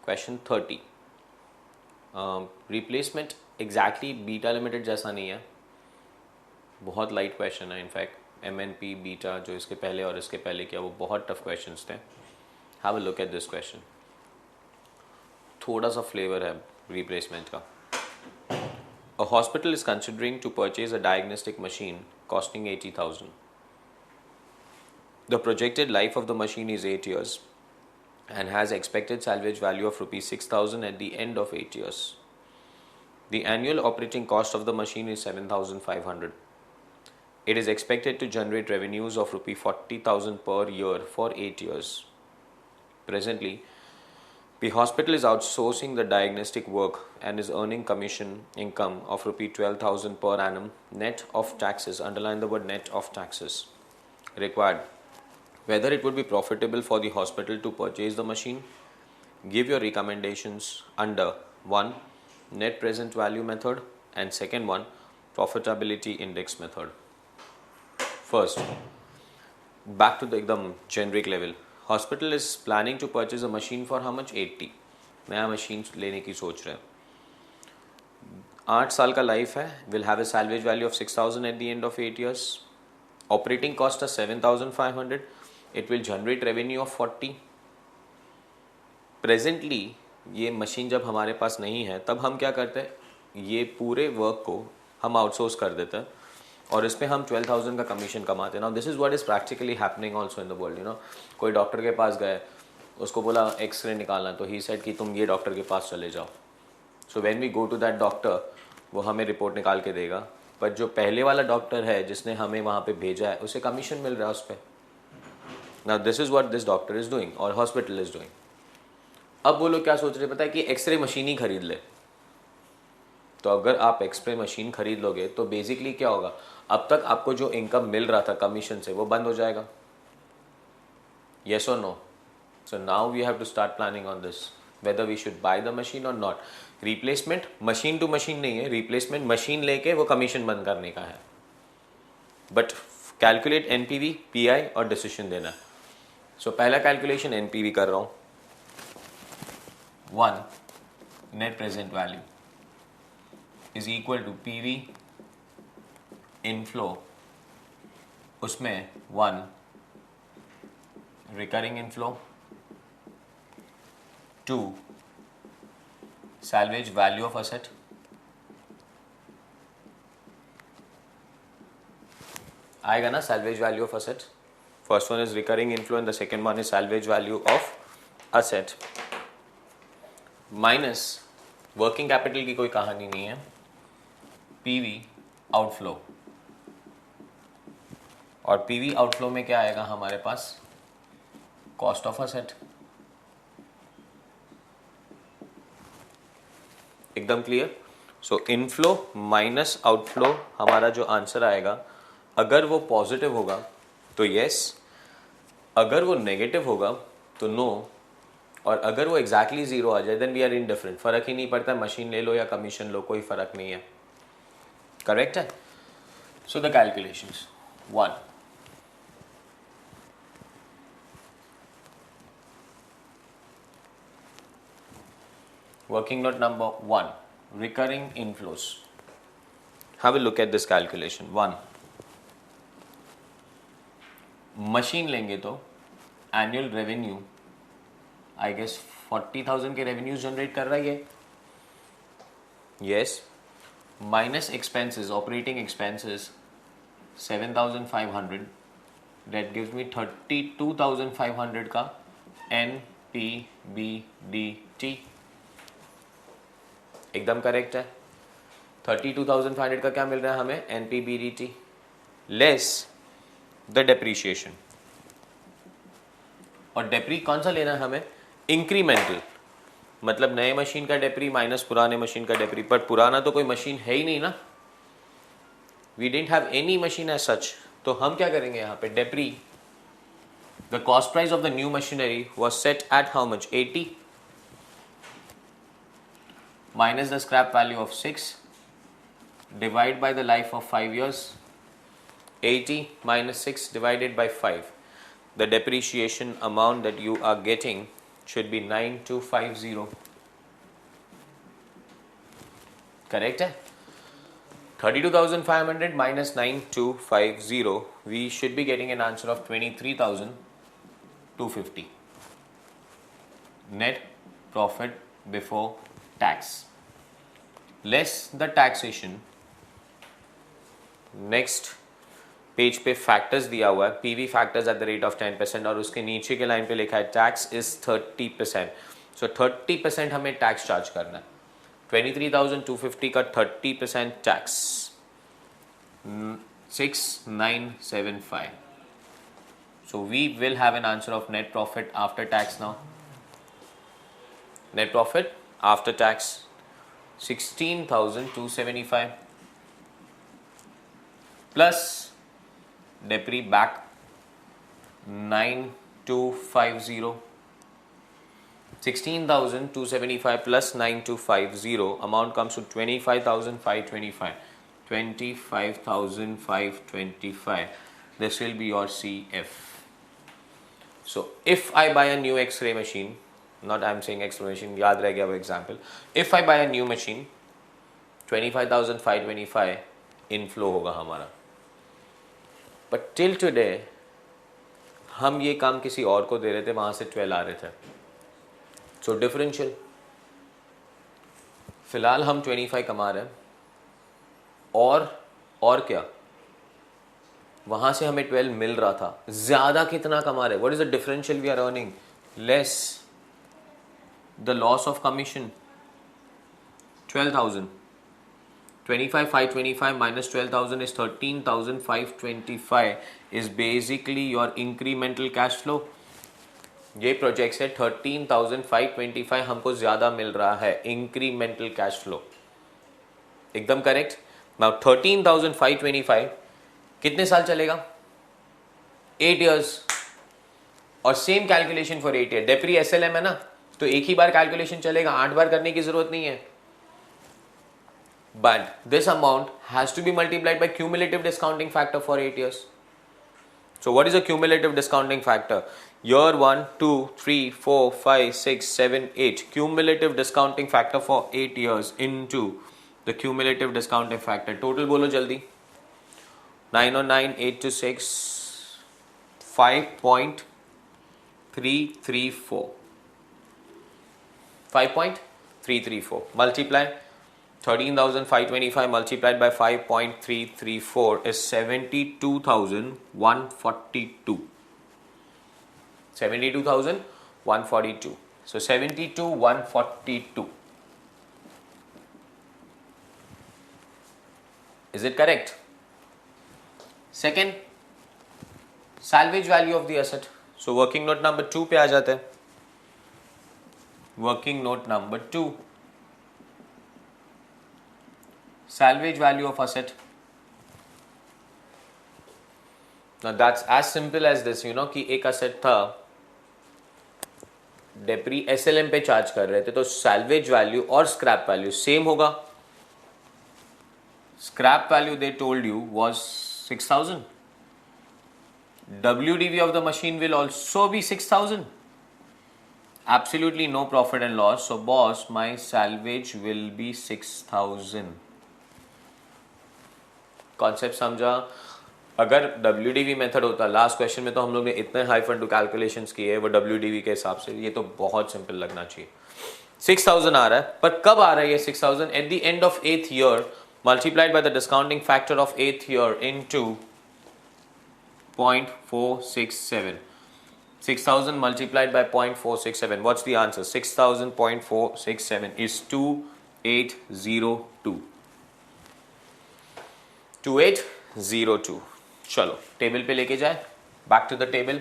Question 30, replacement exactly beta limited जैसा नहीं है, बहुत लाइट क्वेश्चन है। इनफैक्ट MNP बीटा जो इसके पहले और इसके पहले किया वो बहुत टफ क्वेश्चंस थे। Have a look at this question, थोड़ा सा फ्लेवर है रिप्लेसमेंट का। A hospital is considering to purchase a diagnostic machine costing 80,000. The projected life of the machine is 8 years and has expected salvage value of rupees 6,000 at the end of 8 years. The annual operating cost of the machine is 7,500. It is expected to generate revenues of rupees 40,000 per year for 8 years. Presently, the hospital is outsourcing the diagnostic work and is earning commission income of rupees 12,000 per annum net of taxes. Underline the word net of taxes. Required. Whether it would be profitable for the hospital to purchase the machine. Give your recommendations under 1. Net present value method and second one profitability index method. First, back to the एकदम generic level. Hospital is planning to purchase a machine for how much? 80. नया machine लेने की सोच रहे हैं। 8 साल का life है, will have a salvage value of 6,000 at the end of 8 years. Operating cost is 7,500. It will generate revenue of 40. Presently ये मशीन जब हमारे पास नहीं है तब हम क्या करते हैं, ये पूरे वर्क को हम आउटसोर्स कर देते हैं और इस पे हम 12,000 का कमीशन कमाते हैं। Now this is what is practically happening also in the world. You know, कोई डॉक्टर के पास गए, उसको बोला एक्सरे निकालना, तो ही सेड कि तुम ये डॉक्टर के पास चले जाओ। So when we go to that doctor, वो हमें रिपोर्ट निकाल के देगा, पर जो पहले वाला डॉक्टर है जिसने हमें वहाँ पे भेजा है उसे कमीशन मिल रहा है उस पर। Now this is what this doctor is doing और हॉस्पिटल इज़ डूइंग। अब वो लोग क्या सोच रहे पता है कि एक्सरे मशीन ही खरीद ले। तो अगर आप एक्सरे मशीन खरीद लोगे तो बेसिकली क्या होगा, अब तक आपको जो इनकम मिल रहा था कमीशन से वो बंद हो जाएगा। येस और no? So now we have to start planning on this, whether we should buy the machine और not. Replacement machine to machine नहीं है, रिप्लेसमेंट मशीन लेके वो कमीशन बंद करने का है। बट कैलकुलेट NPV, PI और डिसीजन देना है। सो पहला कैलकुलेशन NPV कर रहा हूँ। 1 net present value is equal to PV inflow, उसमें 1 recurring inflow, 2 salvage value of asset, आएगा ना salvage value of asset। First one is recurring inflow and the second one is salvage value of asset, minus working capital की कोई कहानी नहीं है, PV outflow. और PV outflow में क्या आएगा हमारे पास, कॉस्ट ऑफ असेट। एकदम क्लियर? सो इनफ्लो माइनस आउटफ्लो हमारा जो आंसर आएगा, अगर वो पॉजिटिव होगा तो यस, अगर वो नेगेटिव होगा तो नो, और अगर वो एग्जैक्टली जीरो आ जाए देन वी आर इनडिफरेंट। फर्क ही नहीं पड़ता मशीन ले लो या कमीशन लो, कोई फर्क नहीं है। करेक्ट है? So the calculations, 1 working note number 1, recurring inflows. Have a look at this calculation. 1, machine लेंगे तो एनुअल रेवेन्यू आई गेस 40,000 के रेवेन्यूज जनरेट कर रही है। Yes, minus expenses, operating expenses 7,500, that gives me 32,500 का NPBDT। एकदम correct है। 32,500 का क्या मिल रहा है हमें, NPBDT लेस द डेप्रीशिएशन। और डेप्री कौन सा लेना है हमें, इंक्रीमेंटल, मतलब नए मशीन का डेप्री माइनस पुराने मशीन का डेप्री। पर पुराना तो कोई मशीन है ही नहीं ना, we didn't have any machine as such. तो हम क्या करेंगे यहाँ पे, डेप्री, the cost price of the new machinery was set at how much, 80 minus the scrap value of 6, divide by the life of 5 years, 80 minus 6 divided by 5, the depreciation amount that you are getting should be 9250. Correct है? 32,500 minus 9250, we should be getting an answer of 23,250. Net profit before tax. Less the taxation. Next page पे factors दिया हुआ है, PV factors at the rate of 10% और उसके नीचे के line पे लिखा है टैक्स इज 30%. सो 30% हमें टैक्स चार्ज करना है. 23,250 का 30% tax 6975. So we will have an answer of net profit after tax now. Net profit after tax 16,275 plus depre back 9250. 16,275 plus 9250 amount comes to 25,525. 25,525. This will be your CF. So if I buy a new X-ray machine, not I'm saying X-ray machine, याद रह गया वो example. If I buy a new machine, 25,525 inflow होगा हमारा. But till today, हम ये काम किसी और को दे रहे थे, वहां से 12 आ रहे थे. So differential. फिलहाल हम 25 कमा रहे हैं और क्या, वहां से हमें 12 मिल रहा था, ज्यादा कितना कमा रहे? What is the differential we are earning? Less the loss of commission 12,000. 25,525 minus 12,000 is 13,525 is basically your incremental cash flow. ये प्रोजेक्ट से 13,525 हमको ज्यादा मिल रहा है इंक्रीमेंटल कैश फ्लो. एकदम करेक्ट. नाउ 13,525 कितने साल चलेगा? 8 years. और same calculation for 8 years. डेप्री SLM है ना, तो एक ही बार कैलकुलेशन चलेगा, 8 बार करने की जरूरत नहीं है. But this amount has to be multiplied by cumulative discounting factor for 8 years. So what is a cumulative discounting factor? Year 1, 2, 3, 4, 5, 6, 7, 8. Cumulative discounting factor for 8 years into the cumulative discounting factor. Total बोलो जल्दी. 9 और 9, 8 to 6, 5.334. 5.334. Multiply 13,525 multiplied by 5.334 is 72,142. 72,142. So 72,142. Is it correct? Second, salvage value of the asset. So working note number 2 पे आ जाते हैं. Working note number 2. Salvage value of asset. Now that's as simple as this, you know, कि एक asset था, डेप्री SLM पे charge कर रहे थे, तो salvage value और scrap value same होगा. Scrap value they told you was 6,000. WDV of the machine will also be 6,000. Absolutely no profit and loss. So boss, my salvage will be 6,000. Concept समझा? अगर WDV method होता, last question में तो हम लोग ने इतने हाइफन टू कैलकुलेशंस किए वो WDV के हिसाब से, ये तो बहुत सिंपल लगना चाहिए. 6,000 आ रहा है, पर कब आ रहा है ये 6,000? At the end of 8th year multiplied by the discounting factor of 8th year into 0.467. 6,000 multiplied by 0.467. What's the answer? 6,000.467 is 2802. 2802. चलो टेबल पे लेके जाए. Back to the table.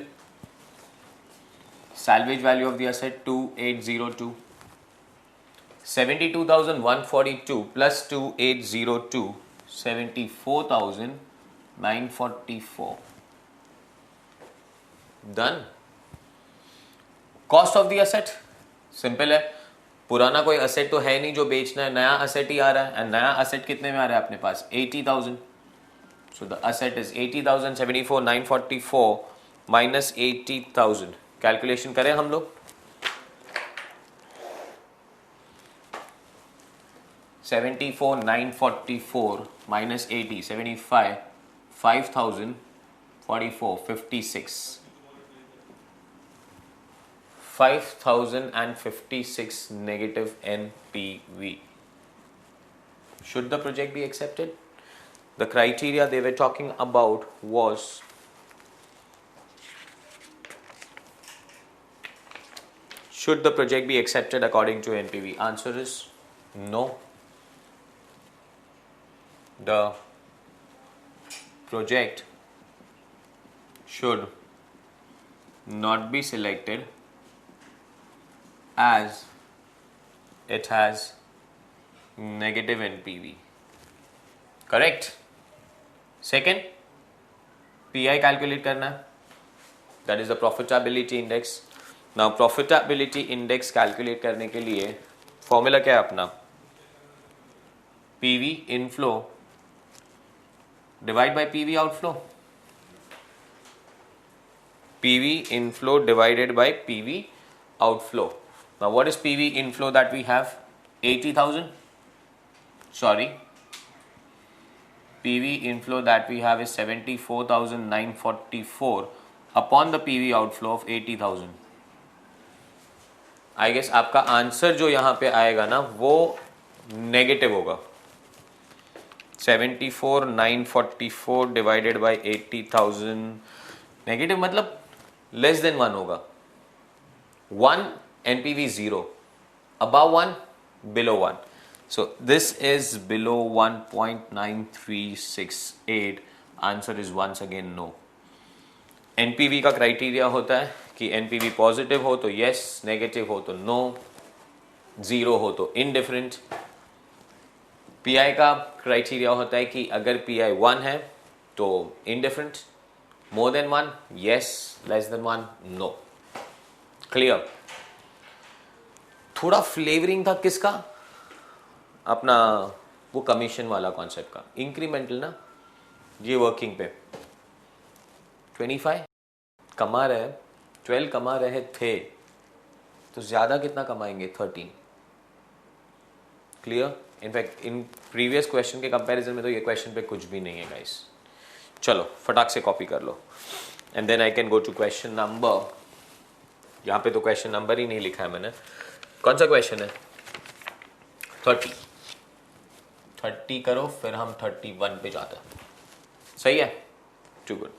Salvage value of the asset 2802. 72,142 plus 2802, 74,944. Done. Cost of the asset simple है. पुराना कोई asset तो है नहीं जो बेचना है, नया asset ही आ रहा है. एंड नया asset कितने में आ रहा है अपने पास? 80,000. So the asset is 80,000, 74,944 minus 80,000, calculation करें हम लोग। 74,944 minus 80, 75, 5,044, 56, 5,056 negative NPV. Should the project be accepted? The criteria they were talking about was should the project be accepted according to NPV? Answer is no. The project should not be selected as it has negative NPV. Correct? Second, PI calculate करना है. That is the profitability index. Now profitability index calculate करने के लिए formula क्या है अपना? PV inflow divide by PV outflow. PV inflow divided by PV outflow. Now what is PV inflow that we have? 80,000. Sorry. PV inflow that we have is 74,944 upon the PV outflow of 80,000. I guess आपका answer जो यहाँ पे आएगा ना वो negative होगा. 74,944 divided by 80,000 negative मतलब less than 1 होगा. 1 NPV 0, above 1 below 1. So this is below 1.9368. Answer is once again no. NPV का क्राइटेरिया होता है कि NPV पॉजिटिव हो तो yes, नेगेटिव हो तो no, जीरो हो तो indifferent. PI का क्राइटेरिया होता है कि अगर PI 1 है तो indifferent, more than 1 yes, less than 1 no. Clear? थोड़ा फ्लेवरिंग था किसका? अपना वो कमीशन वाला कॉन्सेप्ट का. इंक्रीमेंटल ना, ये वर्किंग पे 25 कमा रहे, 12 कमा रहे थे तो ज्यादा कितना कमाएंगे? 13. Clear? In fact in previous question के कंपैरिजन में तो ये क्वेश्चन पे कुछ भी नहीं है गाइस. चलो फटाक से कॉपी कर लो and then I can go to question number. यहाँ पे तो क्वेश्चन नंबर ही नहीं लिखा है मैंने. कौन सा क्वेश्चन है? 30 करो फिर हम 31 पे जाते हैं. सही है? Too good.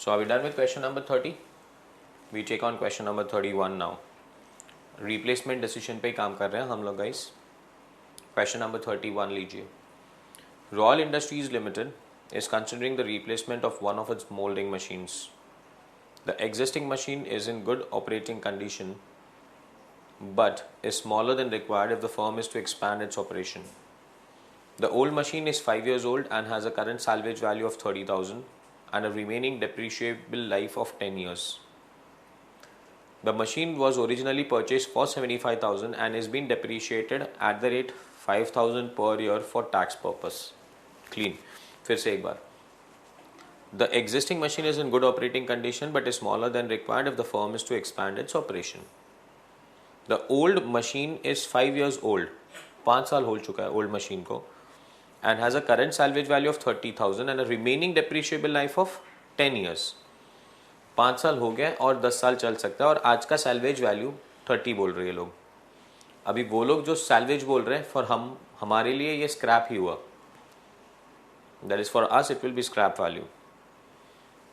So are we done with question number 30? We take on question number 31 now. Replacement decision पे काम कर रहे हैं हम लोग guys. Question number 31 लीजिए. Royal Industries Limited is considering the replacement of one of its molding machines. The existing machine is in good operating condition but is smaller than required if the firm is to expand its operation. The old machine is 5 years old and has a current salvage value of 30,000 and a remaining depreciable life of 10 years. The machine was originally purchased for 75,000 and is being depreciated at the rate 5,000 per year for tax purpose. Clean. फिर से एक बार. The existing machine is in good operating condition but is smaller than required if the firm is to expand its operation. The old machine is 5 years old. 5 साल हो चुका है old machine को and has a current salvage value of 30,000 and a remaining depreciable life of 10 years. 5 साल हो गए और 10 साल चल सकता है और आज का salvage value 30 बोल रहे हैं लोग. अभी वो लोग जो salvage बोल रहे हैं for हमारे लिए ये scrap ही हुआ. That is for us it will be scrap value.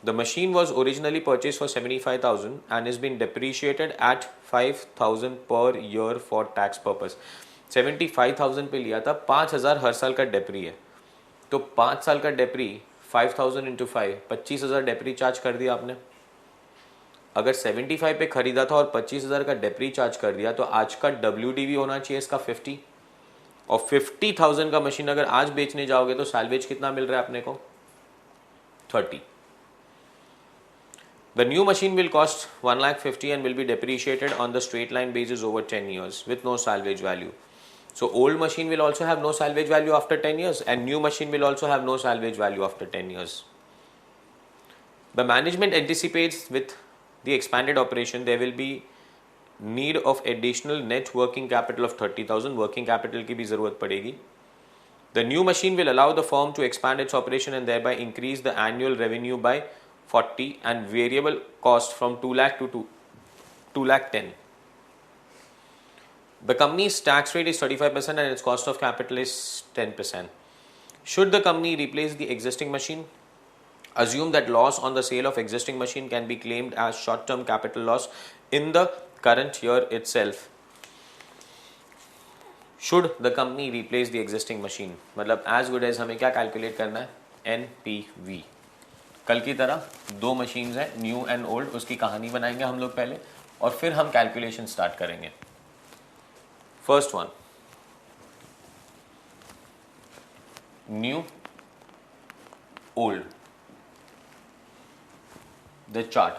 The machine was originally purchased for 75,000 and is being depreciated at 5,000 per year for tax purpose. 75,000 पे लिया था, 5,000 हर साल का डेप्री है. तो 5 साल का डेप्री 5,000 इंटू 5, 25,000 डेप्री चार्ज कर दिया आपने. अगर 75 पे खरीदा था और 25,000 का डेप्री चार्ज कर दिया तो आज का WDV होना चाहिए इसका 50. और 50,000 का मशीन अगर आज बेचने जाओगे तो सैल्वेज कितना मिल रहा है अपने को? 30. The new machine will cost 1,50,000 and will be depreciated on the straight line basis over 10 years with no salvage value. So old machine will also have no salvage value after 10 years and new machine will also have no salvage value after 10 years. The management anticipates with the expanded operation there will be need of additional net working capital of 30,000. Working capital की भी ज़रूरत पड़ेगी. The new machine will allow the firm to expand its operation and thereby increase the annual revenue by 40 and variable cost from 2 lakh to 2 lakh 10. The company's tax rate is 35% and its cost of capital is 10%. Should the company replace the existing machine? Assume that loss on the sale of existing machine can be claimed as short-term capital loss in the current year itself. Should the company replace the existing machine? मतलब as good as हमें क्या calculate करना है? NPV. कल की तरह 2 machines हैं, new and old, उसकी कहानी बनाएंगे हम लोग पहले और फिर हम कैलकुलेशन स्टार्ट करेंगे. First one, new old. The chart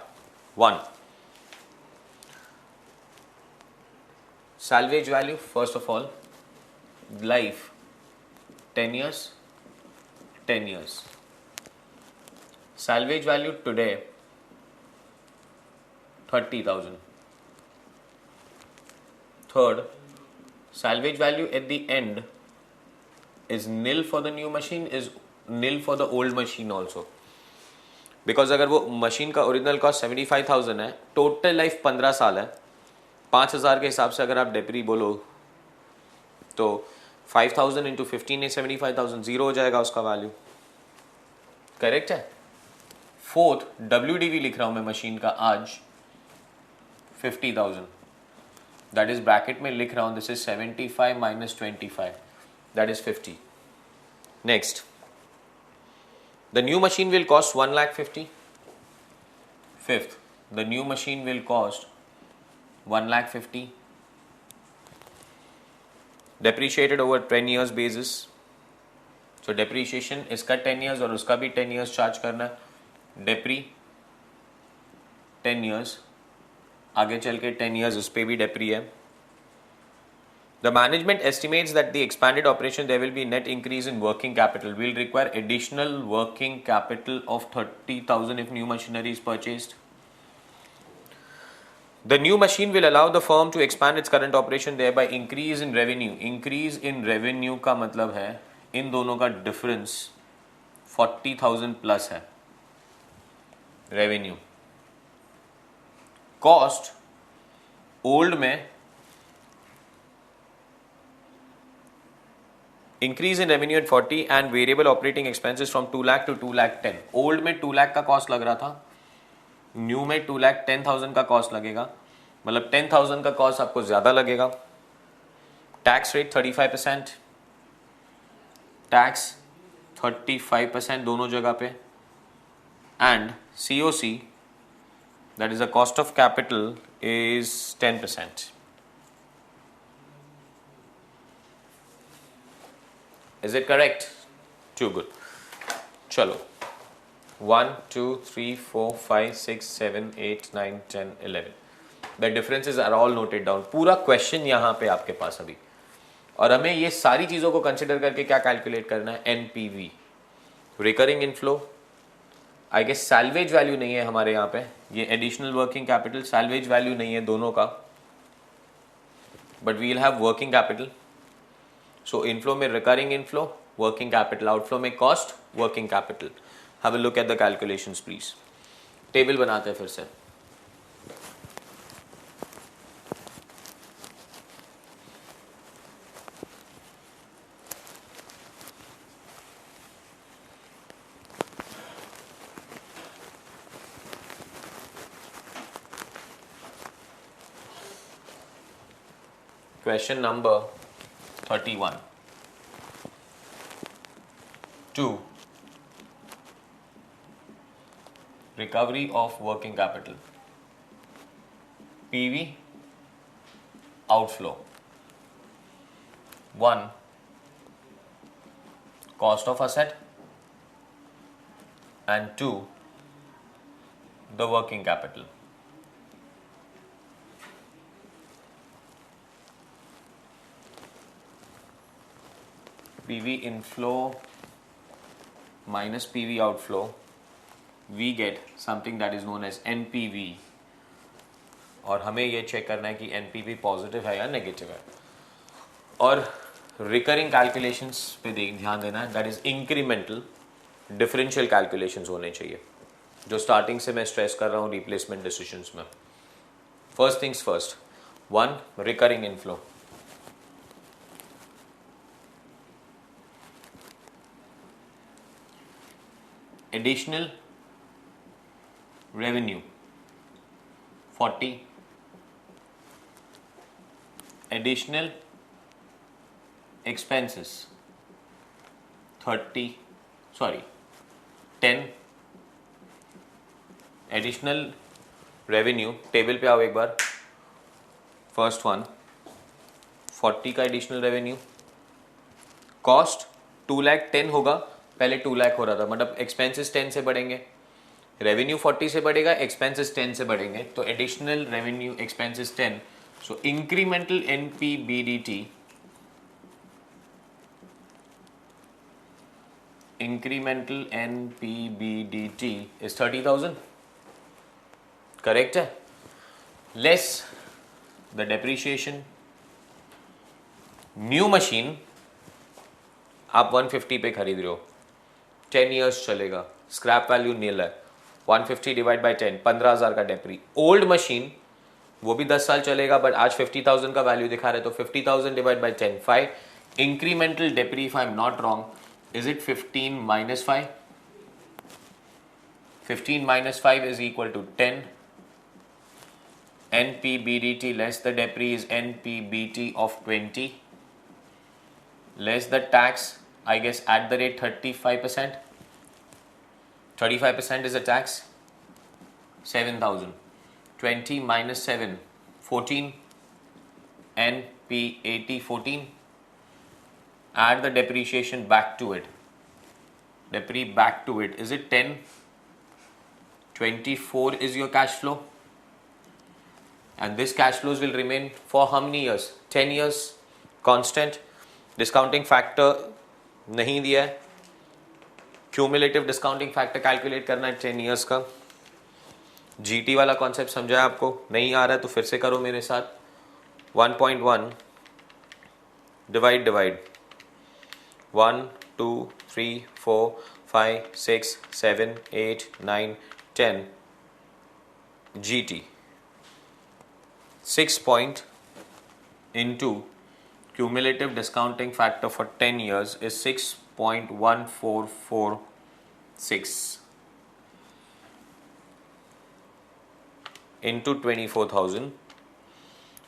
1. salvage value, first of all, life 10 years, 10 years. Salvage value today 30,000. Third, salvage value at the end is nil for the new machine, is nil for the old machine also. Because अगर वो machine का original cost 75,000 है, total life 15 साल है, 5,000 के हिसाब से अगर आप डेप्री बोलो तो 5,000 इंटू 15 is 75,000, जीरो हो जाएगा उसका वैल्यू. करेक्ट है. फोर्थ, WDV लिख रहा हूं मैं मशीन का आज 50,000, दैट इज ब्रैकेट में लिख रहा हूं, this is 75 minus 25, that is 50. Next, the new machine will cost 1,50,000. Fifth, the new machine will cost 1,50,000. Depreciated over 10 years basis. So depreciation इसका 10 years और उसका भी 10 years charge करना है. Depre 10 years, आगे चल के 10 years उस पे भी depre है. The management estimates that the expanded operation there will be net increase in working capital. Will require additional working capital of 30,000 if new machinery is purchased. The new machine will allow the firm to expand its current operation, thereby increase in revenue. Increase in revenue का मतलब है इन दोनों का difference 40,000 plus है revenue. Cost old में increase in revenue at 40 and variable operating expenses from 2 lakh to 2 lakh 10. Old में 2 लाख का cost लग रहा था, न्यू में 2,10,000 का कॉस्ट लगेगा, मतलब 10,000 का कॉस्ट आपको ज़्यादा लगेगा। टैक्स रेट 35%, टैक्स 35% दोनों जगह पे, and COC that is the cost of capital is 10%. Is it correct? Too good. चलो 1 2 3 4 5 6 7 8 9 10 11 The differences are all noted down. पूरा क्वेश्चन यहाँ पे आपके पास अभी, और हमें ये सारी चीज़ों को कंसिडर करके क्या कैलकुलेट करना है? NPV, recurring inflow. I guess salvage value नहीं है हमारे यहाँ पे, ये additional working capital salvage value नहीं है दोनों का, but we will have working capital. So inflow में recurring inflow, working capital, outflow में cost, working capital. Have a look at the calculations please. Table बनाते हैं फिर से। Question number 31. 2. Recovery of working capital. PV outflow. 1. Cost of asset, and 2. The working capital. PV inflow minus PV outflow, we get something that is known as NPV, और हमें ये check करना है कि NPV पॉजिटिव है या negative है। और रिकरिंग कैलकुलेशंस पे ध्यान देना है, that is incremental differential calculations होने चाहिए, जो स्टार्टिंग से मैं स्ट्रेस कर रहा हूँ रिप्लेसमेंट डिसीजंस में। First things first, 1 recurring inflow. Additional revenue 40, additional expenses 10, additional revenue, table पे आओ एक बार। फर्स्ट वन 40 का एडिशनल रेवेन्यू, कॉस्ट 2,10,000 होगा, पहले 2,00,000 हो रहा था, मतलब एक्सपेंसेस 10 से बढ़ेंगे, रेवेन्यू 40 से बढ़ेगा, एक्सपेंसेस 10 से बढ़ेंगे, तो additional revenue expenses 10, so incremental NPBDT, incremental NPBDT is 30,000, correct है, less the depreciation. New machine आप 150 पे खरीद रहे हो, 10 इयर्स चलेगा, स्क्रैप वैल्यू नील है, 150 डिवाइड बाई 10, 15,000 का डेप्री। ओल्ड मशीन वो भी 10 साल चलेगा, बट आज 50,000 का वैल्यू दिखा रहे, तो 50,000 डिवाइड बाई 10, 5। इंक्रीमेंटल डेप्री, if I am not wrong, is it 15 minus 5? 15 minus 5 is equal to 10. NPBDT less the depreciation is NPBT of 20, less the tax, I guess at the rate 35%. 35% is the tax. 7,000. 20 minus 7, 14. NP80 14. Add the depreciation back to it. Depre back to it. Is it 10? 24 is your cash flow. And this cash flows will remain for how many years? 10 years. Constant. Discounting factor नहीं दिया है. Cumulative discounting factor calculate करना है 10 years का. GT वाला concept समझा आपको? नहीं आ रहा है तो फिर से करो मेरे साथ. 1.1 divide 1 2 3 4 5 6 7 8 9 10 GT 6 point into cumulative discounting factor for 10 years is 6.1446. into 24,000.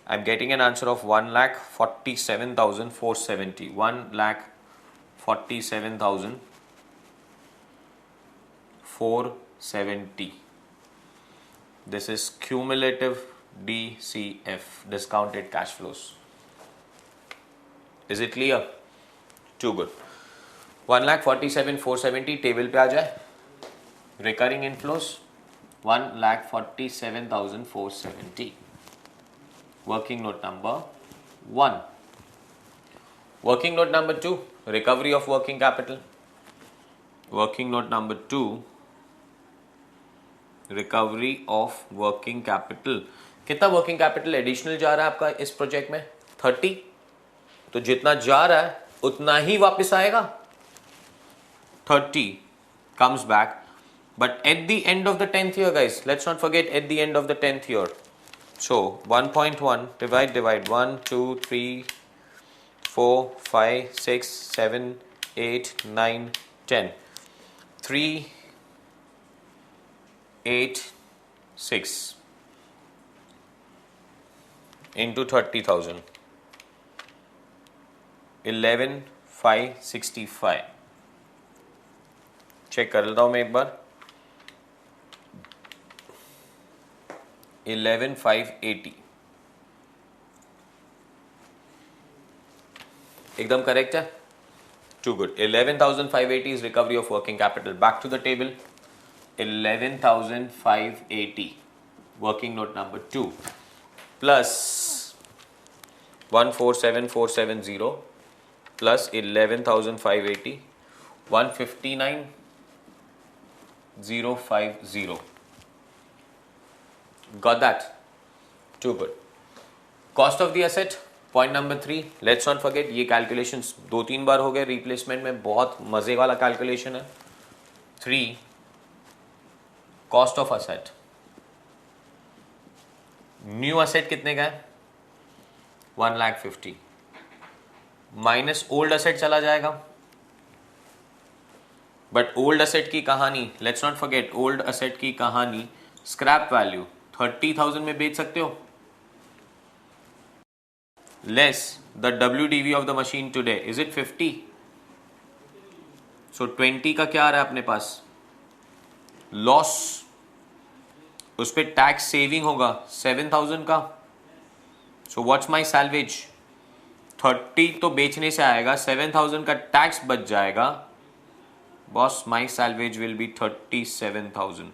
I'm getting an answer of 1,47,470. 1,47,470. This is cumulative DCF, discounted cash flows. Is it clear? Too good. 1,47,470 table पे आ जाए. Recurring inflows 1,47,470. Working note number 1. Working note number 2, recovery of working capital. Working note number 2, recovery of working capital. कितना working capital additional जा रहा है आपका इस project में? 30. तो जितना जा रहा है उतना ही वापस आएगा. 30 comes back, but at the end of the 10th year, guys, let's not forget at the end of the 10th year. So 1.1 divide 1 2 3 4 5 6 7 8 9 10 3 8 6 into 30,000 11,565. Check कर लेता हूं मैं एक बार. 11,580 एकदम करेक्ट है. Too good. 11,580 is recovery of working capital. Back to the table. 11,580 working note number 2 plus 147,470 plus 11,580 159,050. Got that? Too good. Cost of the asset, point number 3. Let's not forget ये calculations 2-3 बार हो गए replacement में. बहुत मजे वाला calculation है. 3. Cost of asset. New asset कितने का है? 1,50,000 माइनस ओल्ड एसेट चला जाएगा. बट ओल्ड एसेट की कहानी, let's not forget old asset की कहानी. स्क्रैप वैल्यू 30,000 में बेच सकते हो. Less the WDV of the machine today, is it 50? सो 20 का क्या आ रहा है अपने पास? लॉस. उस पर टैक्स सेविंग होगा 7,000 का. So what's my salvage? 30 तो बेचने से आएगा, 7,000 का टैक्स बच जाएगा. Boss, my salvage will be 37,000.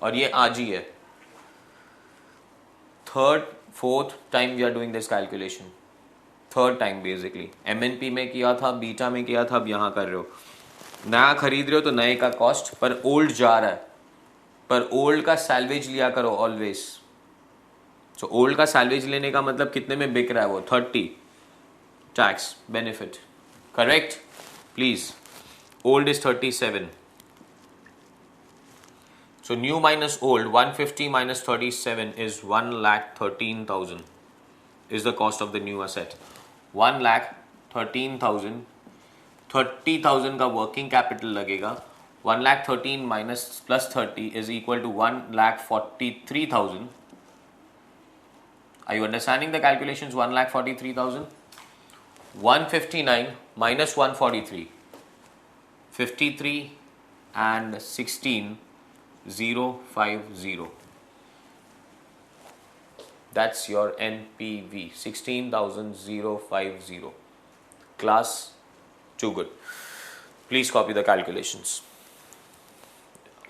और ये आज ही है. Third fourth time we are doing this calculation. Third time basically. MNP में किया था, बीटा में किया था, अब यहां कर रहे हो. नया खरीद रहे हो तो नए का कॉस्ट, पर ओल्ड जा रहा है, पर ओल्ड का सैल्वेज लिया करो ऑलवेज. सो ओल्ड का सैल्वेज लेने का मतलब कितने में बिक रहा है वो? 30. Tax benefit correct. Please, old is 37. So new minus old, 150 minus 37 is 1,13,000 is the cost of the new asset. 1,13,000. 30,000 का वर्किंग कैपिटल लगेगा. 1,13,000 minus plus 30 is equal to 1,43,000. Are you understanding the calculations? 1,43,000. 159 minus 143. 53 and 16,050. That's your NPV. 16,050. Class, too good. Please copy the calculations.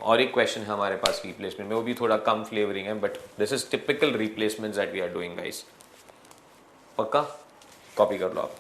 और एक question है हमारे पास replacement में, वो भी थोड़ा कम फ्लेवरिंग है, but this is typical replacements that we are doing guys. पक्का कॉपी कर लो आप.